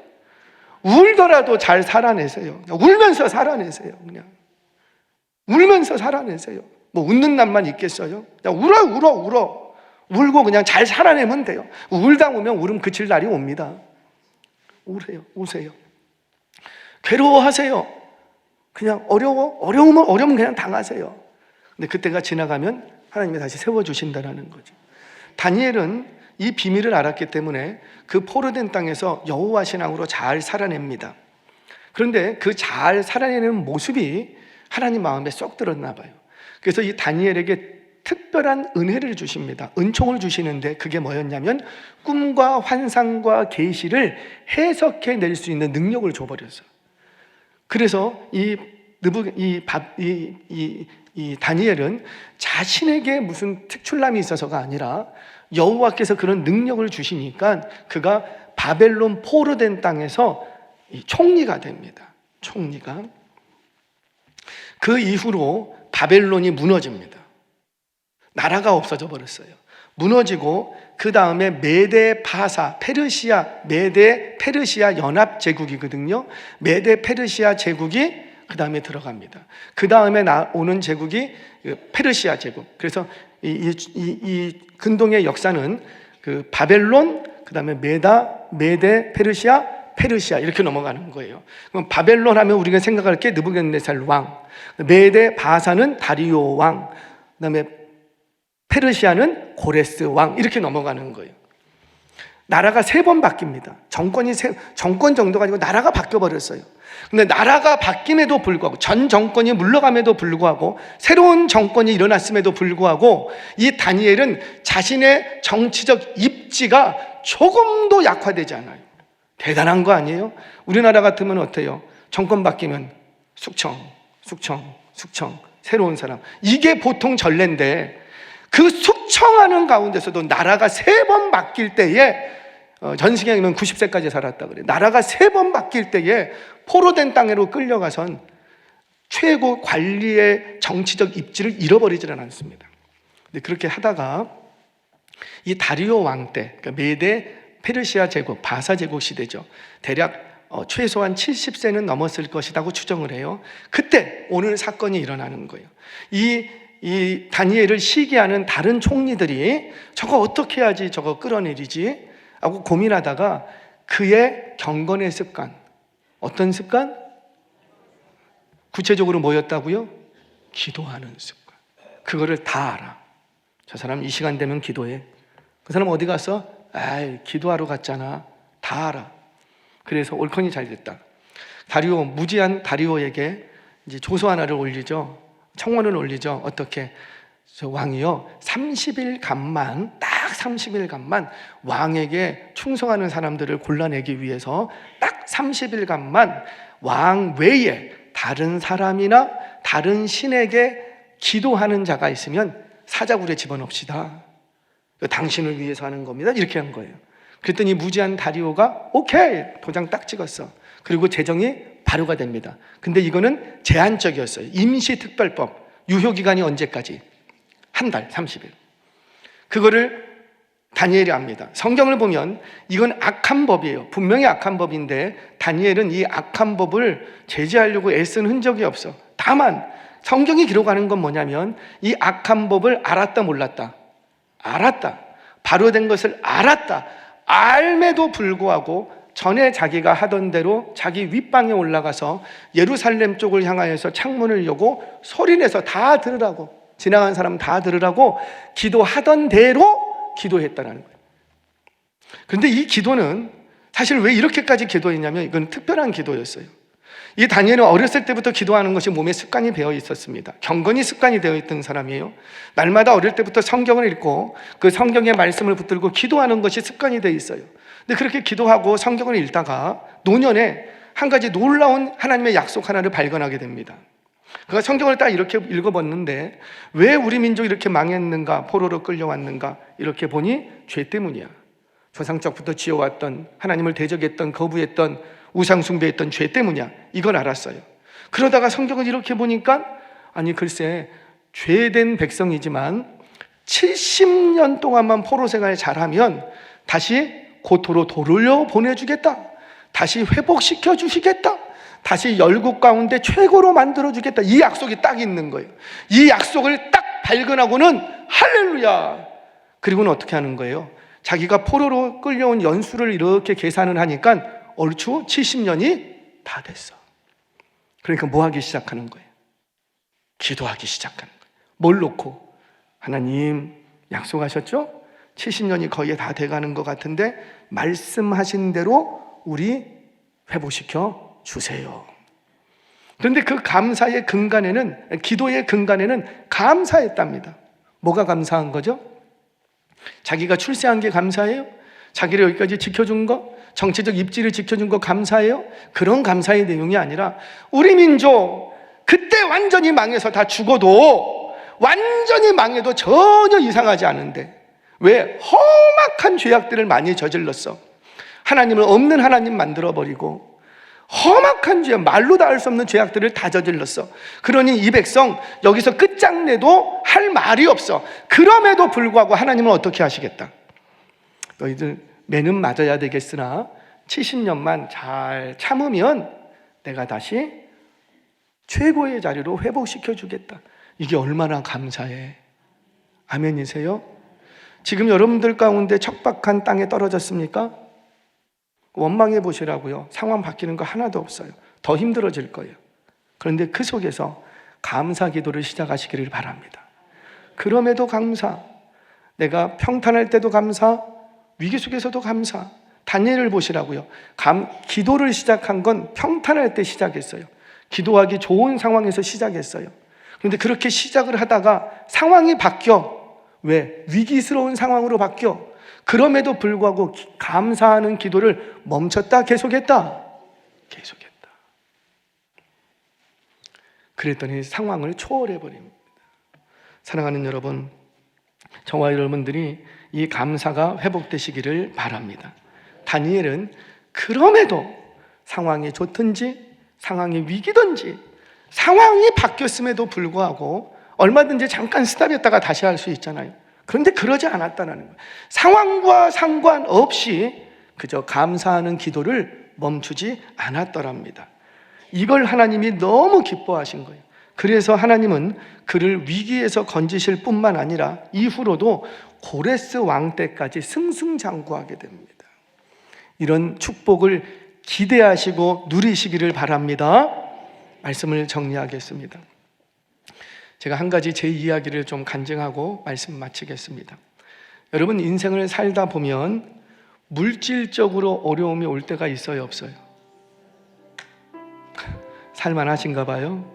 울더라도 잘 살아내세요. 울면서 살아내세요. 그냥 울면서 살아내세요. 뭐 웃는 날만 있겠어요? 그냥 울어. 울고 그냥 잘 살아내면 돼요. 울다 보면 울음 그칠 날이 옵니다. 우세요. 괴로워하세요. 그냥 어려우면 그냥 당하세요. 근데 그때가 지나가면 하나님이 다시 세워주신다는 거죠. 다니엘은 이 비밀을 알았기 때문에 그 포로된 땅에서 여호와 신앙으로 잘 살아냅니다. 그런데 그 잘 살아내는 모습이 하나님 마음에 쏙 들었나 봐요. 그래서 이 다니엘에게 특별한 은혜를 주십니다. 은총을 주시는데 그게 뭐였냐면 꿈과 환상과 계시를 해석해낼 수 있는 능력을 줘버렸어요. 그래서 이 다니엘은 자신에게 무슨 특출남이 있어서가 아니라 여호와께서 그런 능력을 주시니까 그가 바벨론 포로된 땅에서 총리가 됩니다. 총리가. 그 이후로 바벨론이 무너집니다. 나라가 없어져 버렸어요. 무너지고 그 다음에 메데 바사, 메데 페르시아 연합 제국이거든요. 메데 페르시아 제국이 그 다음에 들어갑니다. 그 다음에 오는 제국이 페르시아 제국. 그래서 이 근동의 역사는 그 바벨론, 그 다음에 메데, 페르시아 이렇게 넘어가는 거예요. 그럼 바벨론 하면 우리가 생각할 게 느부갓네살 왕, 메데 바사는 다리오 왕, 그 다음에 페르시아는 고레스 왕 이렇게 넘어가는 거예요. 나라가 3번 바뀝니다. 정권 정도 가지고 나라가 바뀌어버렸어요. 근데 나라가 바뀜에도 불구하고, 전 정권이 물러감에도 불구하고, 새로운 정권이 일어났음에도 불구하고 이 다니엘은 자신의 정치적 입지가 조금도 약화되지 않아요. 대단한 거 아니에요? 우리나라 같으면 어때요? 정권 바뀌면 숙청 새로운 사람, 이게 보통 전례인데 그 숙청하는 가운데서도 나라가 3번 바뀔 때에 전시경이면 90세까지 살았다 그래요. 나라가 3번 바뀔 때에 포로된 땅으로 끌려가선 최고 관리의 정치적 입지를 잃어버리지는 않습니다. 근데 그렇게 하다가 이 다리오 왕 때, 그러니까 메데 페르시아 제국, 바사 제국 시대죠. 대략 최소한 70세는 넘었을 것이라고 추정을 해요. 그때 오늘 사건이 일어나는 거예요. 이 다니엘을 시기하는 다른 총리들이 저거 어떻게 해야지 저거 끌어내리지 하고 고민하다가 그의 경건의 습관, 어떤 습관? 구체적으로 뭐였다고요? 기도하는 습관. 그거를 다 알아. 저 사람 이 시간 되면 기도해. 그 사람 어디 갔어? 기도하러 갔잖아. 다 알아. 그래서 옳거니 잘 됐다. 무지한 다리오에게 이제 조서 하나를 올리죠. 청원을 올리죠. 어떻게? 저 왕이요 30일간만, 딱 30일간만 왕에게 충성하는 사람들을 골라내기 위해서 딱 30일간만 왕 외에 다른 사람이나 다른 신에게 기도하는 자가 있으면 사자굴에 집어넣읍시다. 당신을 위해서 하는 겁니다. 이렇게 한 거예요. 그랬더니 무지한 다리오가 오케이 도장 딱 찍었어. 그리고 재정이 발효가 됩니다. 근데 이거는 제한적이었어요. 임시특별법. 유효기간이 언제까지? 한 달, 30일. 그거를 다니엘이 압니다. 성경을 보면 이건 악한 법이에요. 분명히 악한 법인데 다니엘은 이 악한 법을 제지하려고 애쓴 흔적이 없어. 다만 성경이 기록하는 건 뭐냐면 이 악한 법을 알았다 몰랐다? 알았다. 바로 된 것을 알았다. 알매도 불구하고 전에 자기가 하던 대로 자기 윗방에 올라가서 예루살렘 쪽을 향하여서 창문을 여고 소리내서 다 들으라고, 지나간 사람 다 들으라고 기도하던 대로 기도했다는 거예요. 그런데 이 기도는 사실 왜 이렇게까지 기도했냐면 이건 특별한 기도였어요. 이 다니엘은 어렸을 때부터 기도하는 것이 몸에 습관이 되어 있었습니다. 경건이 습관이 되어 있던 사람이에요. 날마다 어릴 때부터 성경을 읽고 그 성경의 말씀을 붙들고 기도하는 것이 습관이 되어 있어요. 근데 그렇게 기도하고 성경을 읽다가 노년에 한 가지 놀라운 하나님의 약속 하나를 발견하게 됩니다. 그가 성경을 딱 이렇게 읽어봤는데 왜 우리 민족이 이렇게 망했는가, 포로로 끌려왔는가, 이렇게 보니 죄 때문이야. 조상적부터 지어왔던, 하나님을 대적했던, 거부했던, 우상 숭배했던 죄 때문이야. 이걸 알았어요. 그러다가 성경을 이렇게 보니까 아니 글쎄 죄된 백성이지만 70년 동안만 포로 생활 잘하면 다시 고토로 돌려보내주겠다, 다시 회복시켜 주시겠다, 다시 열국 가운데 최고로 만들어주겠다, 이 약속이 딱 있는 거예요. 이 약속을 딱 발견하고는 할렐루야. 그리고는 어떻게 하는 거예요? 자기가 포로로 끌려온 연수를 이렇게 계산을 하니까 얼추 70년이 다 됐어. 그러니까 뭐 하기 시작하는 거예요? 기도하기 시작하는 거예요. 뭘 놓고? 하나님 약속하셨죠? 70년이 거의 다 돼가는 것 같은데 말씀하신 대로 우리 회복시켜 주세요. 그런데 그 감사의 근간에는, 기도의 근간에는 감사했답니다. 뭐가 감사한 거죠? 자기가 출세한 게 감사해요? 자기를 여기까지 지켜준 거? 정치적 입지를 지켜준 거 감사해요? 그런 감사의 내용이 아니라 우리 민족 그때 완전히 망해서 다 죽어도, 완전히 망해도 전혀 이상하지 않은데 왜 험악한 죄악들을 많이 저질렀어? 하나님을 없는 하나님 만들어버리고 험악한 죄, 말로 다 할 수 없는 죄악들을 다 저질렀어. 그러니 이 백성 여기서 끝장내도 할 말이 없어. 그럼에도 불구하고 하나님은 어떻게 하시겠다? 너희들 매는 맞아야 되겠으나 70년만 잘 참으면 내가 다시 최고의 자리로 회복시켜 주겠다. 이게 얼마나 감사해. 아멘이세요? 지금 여러분들 가운데 척박한 땅에 떨어졌습니까? 원망해 보시라고요. 상황 바뀌는 거 하나도 없어요. 더 힘들어질 거예요. 그런데 그 속에서 감사 기도를 시작하시기를 바랍니다. 그럼에도 감사, 내가 평탄할 때도 감사, 위기 속에서도 감사. 다니엘을 보시라고요. 기도를 시작한 건 평탄할 때 시작했어요. 기도하기 좋은 상황에서 시작했어요. 그런데 그렇게 시작을 하다가 상황이 바뀌어. 왜? 위기스러운 상황으로 바뀌어. 그럼에도 불구하고 감사하는 기도를 멈췄다, 계속했다? 계속했다. 그랬더니 상황을 초월해버립니다. 사랑하는 여러분, 저와 여러분들이 이 감사가 회복되시기를 바랍니다. 다니엘은 그럼에도 상황이 좋든지 상황이 위기든지 상황이 바뀌었음에도 불구하고 얼마든지 잠깐 스탑했다가 다시 할 수 있잖아요. 그런데 그러지 않았다는 거예요. 상황과 상관없이 그저 감사하는 기도를 멈추지 않았더랍니다. 이걸 하나님이 너무 기뻐하신 거예요. 그래서 하나님은 그를 위기에서 건지실 뿐만 아니라 이후로도 고레스 왕 때까지 승승장구하게 됩니다. 이런 축복을 기대하시고 누리시기를 바랍니다. 말씀을 정리하겠습니다. 제가 한 가지 제 이야기를 좀 간증하고 말씀 마치겠습니다. 여러분, 인생을 살다 보면 물질적으로 어려움이 올 때가 있어요, 없어요? 살만하신가 봐요.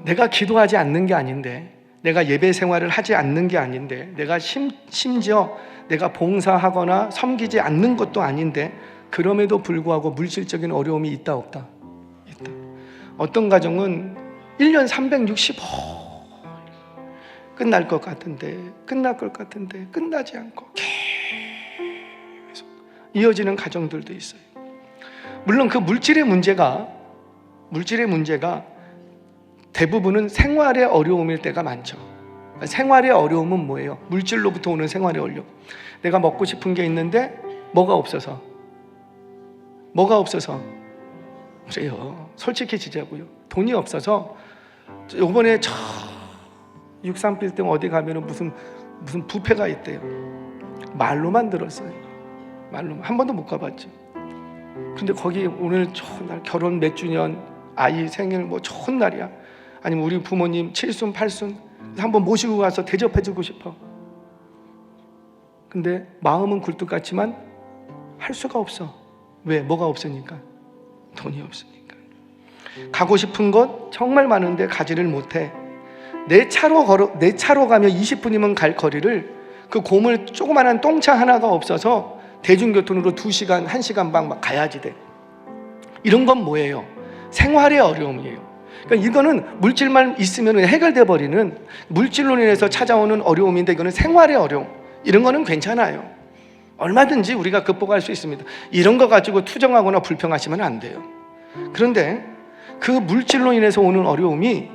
내가 기도하지 않는 게 아닌데, 내가 예배 생활을 하지 않는 게 아닌데, 내가 심지어 내가 봉사하거나 섬기지 않는 것도 아닌데, 그럼에도 불구하고 물질적인 어려움이 있다, 없다? 있다. 어떤 가정은 1년 365 끝날 것 같은데 끝날 것 같은데 끝나지 않고 계속 이어지는 가정들도 있어요. 물론 그 물질의 문제가 대부분은 생활의 어려움일 때가 많죠. 생활의 어려움은 뭐예요? 물질로부터 오는 생활의 어려움. 내가 먹고 싶은 게 있는데 뭐가 없어서 그래요. 솔직히 지자고요. 돈이 없어서 요번에 63빌딩 어디 가면은 무슨 무슨 뷔페가 있대요. 말로만 들었어요. 말로만. 한 번도 못 가봤죠. 근데 거기 오늘 좋은 날, 결혼 몇 주년, 아이 생일 뭐 좋은 날이야. 아니면 우리 부모님 7순 8순 한번 모시고 가서 대접해주고 싶어. 근데 마음은 굴뚝 같지만 할 수가 없어. 왜? 뭐가 없으니까? 돈이 없으니까. 가고 싶은 곳 정말 많은데 가지를 못해. 내 차로 가면 20분이면 갈 거리를 그 고물 조그만한 똥차 하나가 없어서 대중교통으로 2시간, 1시간 막 가야지 돼. 이런 건 뭐예요? 생활의 어려움이에요. 그러니까 이거는 물질만 있으면 해결돼 버리는, 물질로 인해서 찾아오는 어려움인데, 이거는 생활의 어려움. 이런 거는 괜찮아요. 얼마든지 우리가 극복할 수 있습니다. 이런 거 가지고 투정하거나 불평하시면 안 돼요. 그런데 그 물질로 인해서 오는 어려움이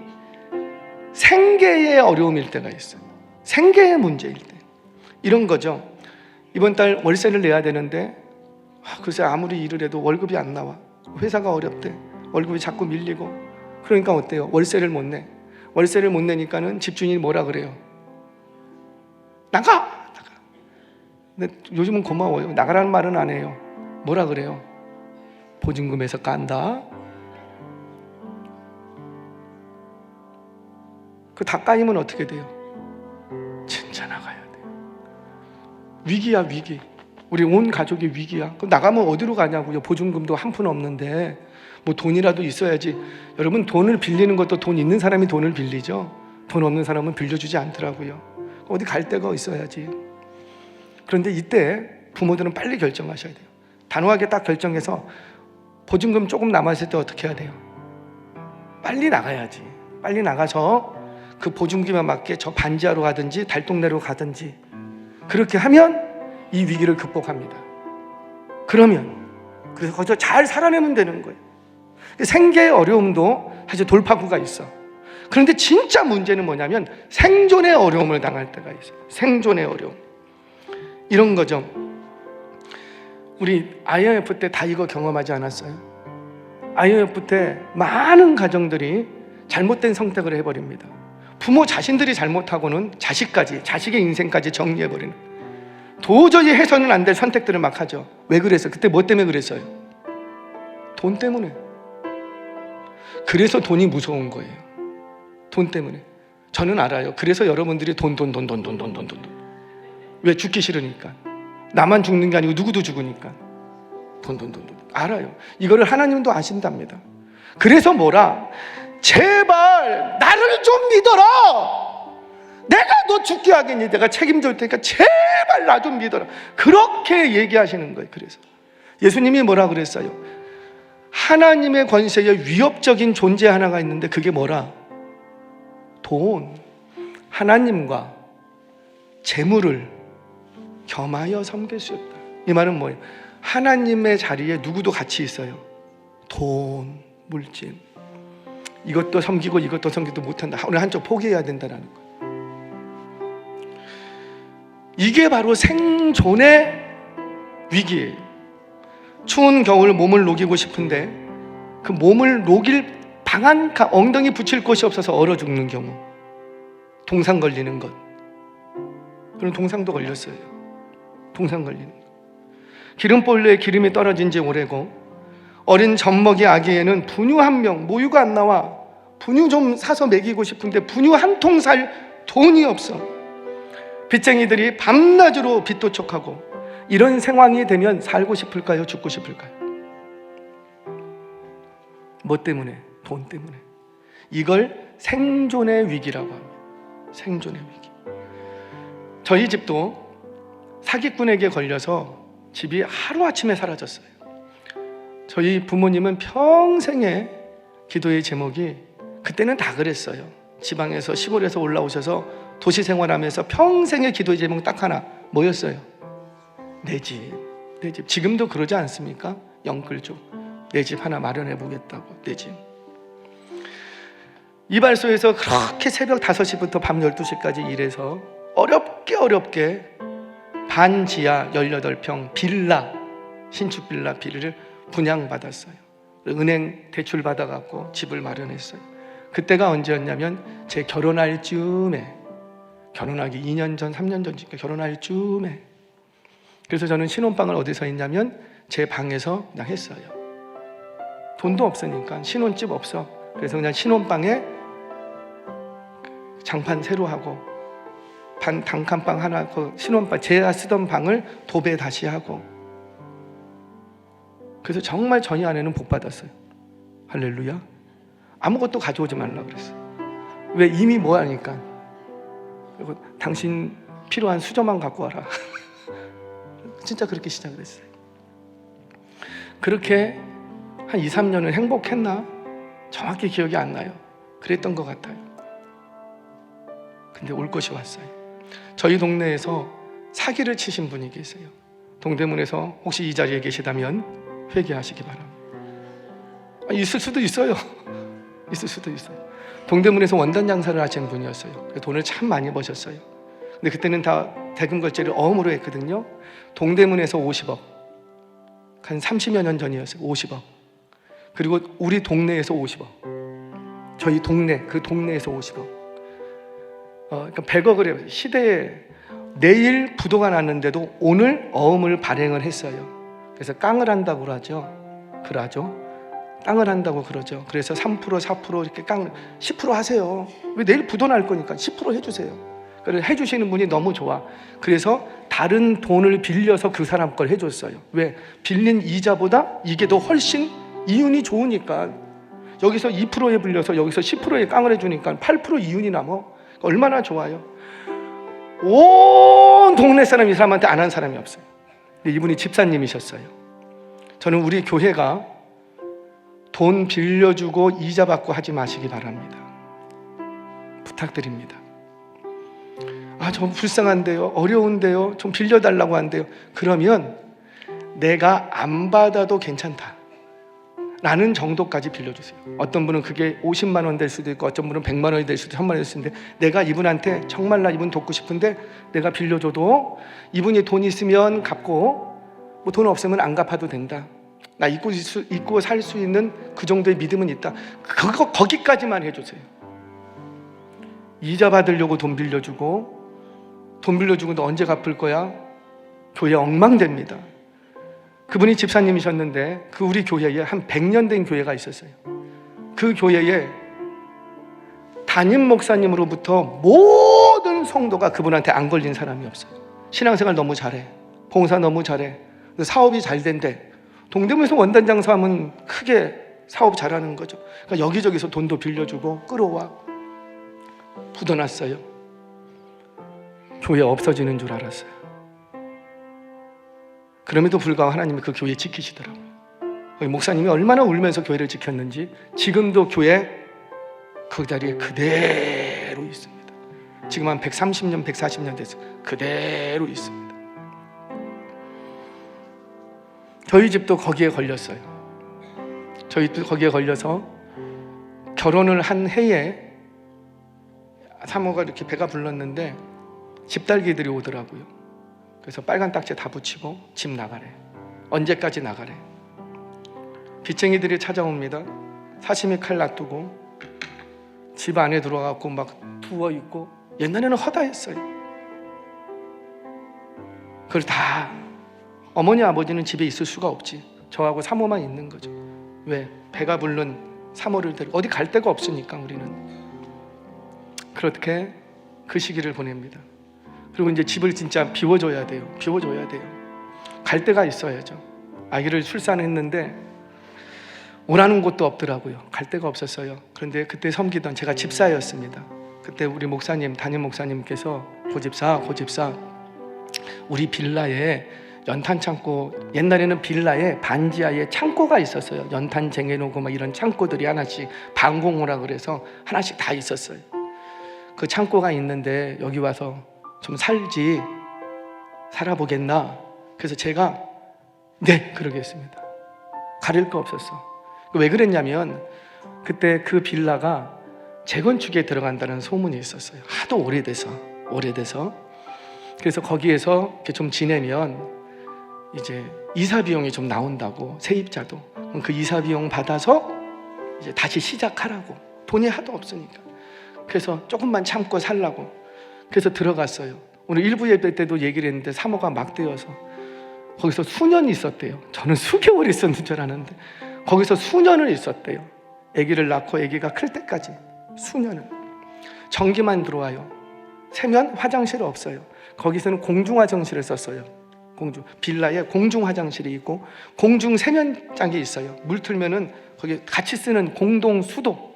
생계의 어려움일 때가 있어요. 생계의 문제일 때. 이런 거죠. 이번 달 월세를 내야 되는데 글쎄 아무리 일을 해도 월급이 안 나와. 회사가 어렵대. 월급이 자꾸 밀리고. 그러니까 어때요? 월세를 못 내. 월세를 못 내니까는 집주인이 뭐라 그래요? 나가! 근데 요즘은 고마워요. 나가라는 말은 안 해요. 뭐라 그래요? 보증금에서 깐다. 그 다 까이면 어떻게 돼요? 진짜 나가야 돼요. 위기야, 위기. 우리 온 가족이 위기야. 그럼 나가면 어디로 가냐고요? 보증금도 한 푼 없는데 뭐 돈이라도 있어야지. 여러분, 돈을 빌리는 것도 돈 있는 사람이 돈을 빌리죠. 돈 없는 사람은 빌려주지 않더라고요. 어디 갈 데가 있어야지. 그런데 이때 부모들은 빨리 결정하셔야 돼요. 단호하게 딱 결정해서 보증금 조금 남았을 때 어떻게 해야 돼요? 빨리 나가야지. 빨리 나가서 그 보증금에 맞게 저 반지하러 가든지 달동네로 가든지, 그렇게 하면 이 위기를 극복합니다. 그러면 그래서 거기서 잘 살아내면 되는 거예요. 생계의 어려움도 사실 돌파구가 있어. 그런데 진짜 문제는 뭐냐면 생존의 어려움을 당할 때가 있어요. 생존의 어려움. 이런 거죠. 우리 IMF 때 다 이거 경험하지 않았어요? IMF 때 많은 가정들이 잘못된 선택을 해버립니다. 부모 자신들이 잘못하고는 자식의 인생까지 정리해버리는, 도저히 해서는 안 될 선택들을 막 하죠. 왜 그랬어요? 그때 뭐 때문에 그랬어요? 돈 때문에. 그래서 돈이 무서운 거예요. 돈 때문에. 저는 알아요. 그래서 여러분들이 돈. 왜? 죽기 싫으니까. 나만 죽는 게 아니고 누구도 죽으니까. 돈. 알아요. 이거를 하나님도 아신답니다. 그래서 뭐라? 제발 나를 좀 믿어라. 내가 너 죽게 하겠니? 내가 책임질 테니까 제발 나 좀 믿어라. 그렇게 얘기하시는 거예요. 그래서 예수님이 뭐라 그랬어요? 하나님의 권세에 위협적인 존재 하나가 있는데 그게 뭐라? 돈. 하나님과 재물을 겸하여 섬길 수 없다. 이 말은 뭐예요? 하나님의 자리에 누구도 같이 있어요. 돈, 물질. 이것도 섬기고 이것도 섬기도 못한다. 오늘 한쪽 포기해야 된다는 거예요. 이게 바로 생존의 위기예요. 추운 겨울 몸을 녹이고 싶은데 그 몸을 녹일 방안, 엉덩이 붙일 곳이 없어서 얼어 죽는 경우, 동상 걸리는 것. 그럼 동상도 걸렸어요. 동상 걸리는 것. 기름볼레에 기름이 떨어진 지 오래고, 어린 젖먹이 아기에는 분유 한 명, 모유가 안 나와. 분유 좀 사서 먹이고 싶은데 분유 한 통 살 돈이 없어. 빚쟁이들이 밤낮으로 빚도촉하고, 이런 상황이 되면 살고 싶을까요? 죽고 싶을까요? 뭐 때문에? 돈 때문에. 이걸 생존의 위기라고 합니다. 생존의 위기. 저희 집도 사기꾼에게 걸려서 집이 하루아침에 사라졌어요. 저희 부모님은 평생의 기도의 제목이, 그때는 다 그랬어요. 지방에서 시골에서 올라오셔서 도시 생활하면서 평생의 기도의 제목 딱 하나, 뭐였어요? 내 집, 내 집. 지금도 그러지 않습니까? 영끌족, 내 집 하나 마련해 보겠다고. 내 집. 이발소에서 그렇게 새벽 5시부터 밤 12시까지 일해서 어렵게 반지하 18평 빌라, 신축 빌라 비를 분양받았어요. 은행 대출 받아갖고 집을 마련했어요. 그때가 언제였냐면 제 결혼할 즈음에 결혼하기 2년 전, 3년 전이니까 결혼할 쯤에. 그래서 저는 신혼방을 어디서 했냐면 제 방에서 그냥 했어요. 돈도 없으니까, 신혼집 없어. 그래서 그냥 신혼방에 장판 새로 하고 단칸방 하나, 그 신혼방 제가 쓰던 방을 도배 다시 하고. 그래서 정말 저희 아내는 복 받았어요. 할렐루야. 아무것도 가져오지 말라 그랬어. 왜? 이미 뭐 하니까. 그리고 당신 필요한 수저만 갖고 와라. 진짜 그렇게 시작을 했어요. 그렇게 한 2, 3년은 행복했나? 정확히 기억이 안 나요. 그랬던 것 같아요. 근데 올 것이 왔어요. 저희 동네에서 사기를 치신 분이 계세요. 동대문에서 혹시 이 자리에 계시다면 회개하시기 바랍니다. 있을 수도 있어요. 있을 수도 있어요. 동대문에서 원단 장사를 하시는 분이었어요. 돈을 참 많이 버셨어요. 근데 그때는 다 대금 결제를 어음으로 했거든요. 동대문에서 50억, 한 30여 년 전이었어요. 50억. 그리고 우리 동네에서 50억. 저희 동네, 그 동네에서 50억. 그러니까 100억을 해요. 시대에 내일 부도가 났는데도 오늘 어음을 발행을 했어요. 그래서 깡을 한다고 그러죠. 그러죠. 깡을 한다고 그러죠. 그래서 3%, 4% 이렇게 10% 하세요. 왜? 내일 부도 날 거니까 10% 해주세요. 그래서 해주시는 분이 너무 좋아. 그래서 다른 돈을 빌려서 그 사람 걸 해줬어요. 왜? 빌린 이자보다 이게 더 훨씬 이윤이 좋으니까. 여기서 2%에 빌려서 여기서 10%에 깡을 해주니까 8% 이윤이 남어. 얼마나 좋아요. 온 동네 사람이 이 사람한테 안 한 사람이 없어요. 근데 이분이 집사님이셨어요. 저는 우리 교회가 돈 빌려주고 이자 받고 하지 마시기 바랍니다. 부탁드립니다. 저 불쌍한데요, 어려운데요, 좀 빌려달라고 한대요. 그러면 내가 안 받아도 괜찮다 라는 정도까지 빌려주세요. 어떤 분은 그게 50만 원 될 수도 있고, 어떤 분은 100만 원이 될 수도 있고, 1000만 원이 될 수도 있는데, 내가 이분한테 정말 나 이분 돕고 싶은데 내가 빌려줘도 이분이 돈 있으면 갚고, 뭐 돈 없으면 안 갚아도 된다. 나 잊고 살 수 있는 그 정도의 믿음은 있다. 거기까지만 해주세요. 이자 받으려고 돈 빌려주고 너 언제 갚을 거야? 교회 엉망됩니다. 그분이 집사님이셨는데 그 우리 교회에 한 100년 된 교회가 있었어요. 그 교회에 담임 목사님으로부터 모든 성도가 그분한테 안 걸린 사람이 없어요. 신앙생활 너무 잘해, 봉사 너무 잘해, 사업이 잘 된대. 동대문에서 원단 장사하면 크게 사업 잘하는 거죠. 그러니까 여기저기서 돈도 빌려주고 끌어와. 부도났어요. 교회 없어지는 줄 알았어요. 그럼에도 불구하고 하나님이 그 교회 지키시더라고요. 목사님이 얼마나 울면서 교회를 지켰는지 지금도 교회 그 자리에 그대로 있습니다. 지금 한 130년, 140년 됐어요. 그대로 있습니다. 저희 집도 거기에 걸렸어요. 저희도 거기에 걸려서 결혼을 한 해에 사모가 이렇게 배가 불렀는데 집딸기들이 오더라고요. 그래서 빨간 딱지 다 붙이고 집 나가래. 언제까지 나가래. 빚쟁이들이 찾아옵니다. 사시미 칼 놔두고 집 안에 들어가고 막 부어있고. 옛날에는 허다했어요. 그걸 다 어머니 아버지는 집에 있을 수가 없지. 저하고 사모만 있는 거죠. 왜? 배가 부른 사모를 데리고 어디 갈 데가 없으니까 우리는. 그렇게 그 시기를 보냅니다. 그리고 이제 집을 진짜 비워줘야 돼요. 갈 데가 있어야죠. 아기를 출산했는데 오라는 곳도 없더라고요. 갈 데가 없었어요. 그런데 그때 섬기던 제가 집사였습니다. 그때 우리 목사님, 담임 목사님께서 고집사 우리 빌라에 연탄 창고, 옛날에는 빌라에 반지하에 창고가 있었어요. 연탄 쟁여놓고 막 이런 창고들이 하나씩 방공호라 그래서 하나씩 다 있었어요. 그 창고가 있는데 여기 와서 좀 살아보겠나? 그래서 제가 네 그러겠습니다. 가릴 거 없었어. 왜 그랬냐면 그때 그 빌라가 재건축에 들어간다는 소문이 있었어요. 하도 오래돼서 그래서 거기에서 이렇게 좀 지내면 이제 이사 비용이 좀 나온다고, 세입자도. 그럼 그 이사 비용 받아서 이제 다시 시작하라고. 돈이 하도 없으니까. 그래서 조금만 참고 살라고. 그래서 들어갔어요. 오늘 일부 예배 때도 얘기를 했는데 사모가 막대여서 거기서 수년이 있었대요. 저는 수개월 있었는 줄 알았는데 거기서 수년을 있었대요. 아기를 낳고 아기가 클 때까지 수년을. 전기만 들어와요. 세면 화장실 없어요. 거기서는 공중 화장실을 썼어요. 공중 빌라에 공중 화장실이 있고 공중 세면장이 있어요. 물 틀면은 거기 같이 쓰는 공동 수도,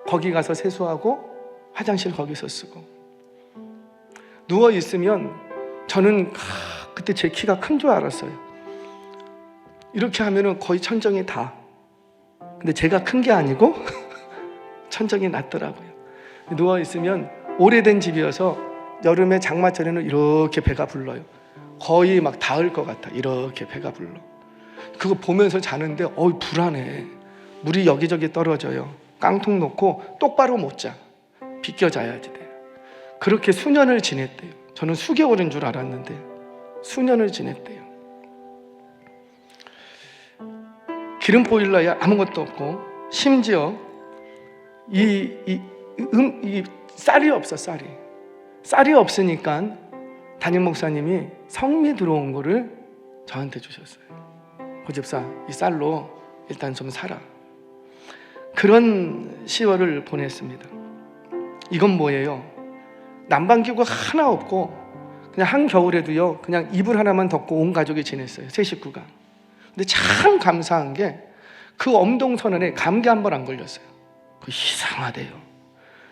거기 가서 세수하고 화장실 거기서 쓰고. 누워 있으면 저는 그때 제 키가 큰 줄 알았어요. 이렇게 하면은 거의 천정이 다. 근데 제가 큰 게 아니고 천정이 낮더라고요. 누워 있으면 오래된 집이어서 여름에 장마철에는 이렇게 배가 불러요. 거의 막 닿을 것 같아. 이렇게 배가 불러. 그거 보면서 자는데 불안해. 물이 여기저기 떨어져요. 깡통 놓고 똑바로 못 자. 비껴 자야지 돼요. 그렇게 수년을 지냈대요. 저는 수개월인 줄 알았는데 수년을 지냈대요. 기름 보일러에 아무것도 없고 심지어 이 쌀이 없어. 쌀이 없으니까 담임 목사님이 성미 들어온 거를 저한테 주셨어요. 고집사, 이 쌀로 일단 좀 살아. 그런 10월을 보냈습니다. 이건 뭐예요? 난방기구 하나 없고 그냥 한겨울에도요, 그냥 이불 하나만 덮고 온 가족이 지냈어요. 세 식구가. 근데 참 감사한 게 그 엄동선언에 감기 한 번 안 걸렸어요. 그 이상하대요.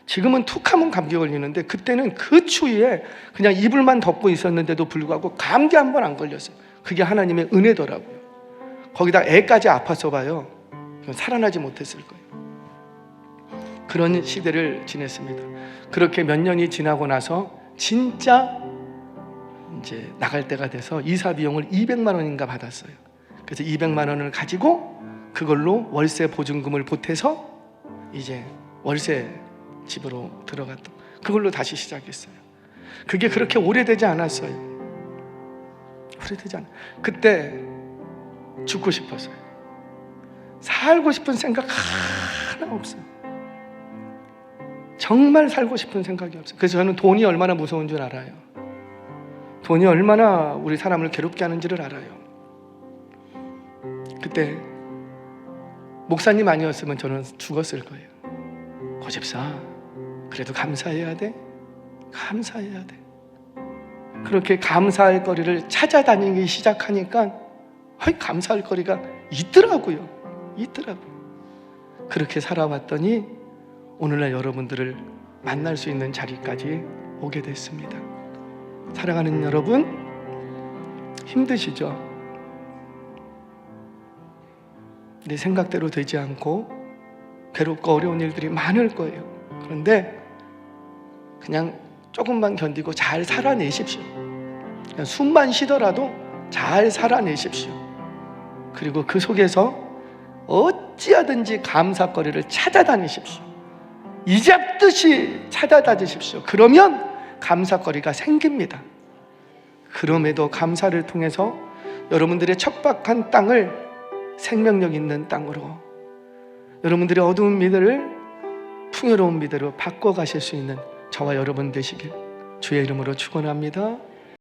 지금은 툭 하면 감기 걸리는데 그때는 그 추위에 그냥 이불만 덮고 있었는데도 불구하고 감기 한 번 안 걸렸어요. 그게 하나님의 은혜더라고요. 거기다 애까지 아파서 봐요. 살아나지 못했을 거예요. 그런 시대를 지냈습니다. 그렇게 몇 년이 지나고 나서 진짜 이제 나갈 때가 돼서 이사 비용을 200만 원인가 받았어요. 그래서 200만 원을 가지고 그걸로 월세 보증금을 보태서 이제 월세 집으로 들어갔던, 그걸로 다시 시작했어요. 그게 그렇게 오래되지 않았어요. 오래되지 않아. 그때 죽고 싶었어요. 살고 싶은 생각 하나 없어요. 정말 살고 싶은 생각이 없어요. 그래서 저는 돈이 얼마나 무서운 줄 알아요. 돈이 얼마나 우리 사람을 괴롭게 하는지를 알아요. 그때 목사님 아니었으면 저는 죽었을 거예요. 고집사, 그래도 감사해야 돼. 감사해야 돼. 그렇게 감사할 거리를 찾아다니기 시작하니까 감사할 거리가 있더라고요. 그렇게 살아왔더니 오늘날 여러분들을 만날 수 있는 자리까지 오게 됐습니다. 사랑하는 여러분, 힘드시죠? 내 생각대로 되지 않고 괴롭고 어려운 일들이 많을 거예요. 그런데 그냥 조금만 견디고 잘 살아내십시오. 그냥 숨만 쉬더라도 잘 살아내십시오. 그리고 그 속에서 어찌하든지 감사거리를 찾아다니십시오. 이잡듯이 찾아다니십시오. 그러면 감사거리가 생깁니다. 그럼에도 감사를 통해서 여러분들의 척박한 땅을 생명력 있는 땅으로, 여러분들의 어두운 미래를 풍요로운 미래로 바꿔가실 수 있는 저와 여러분 되시길 주의 이름으로 축원합니다.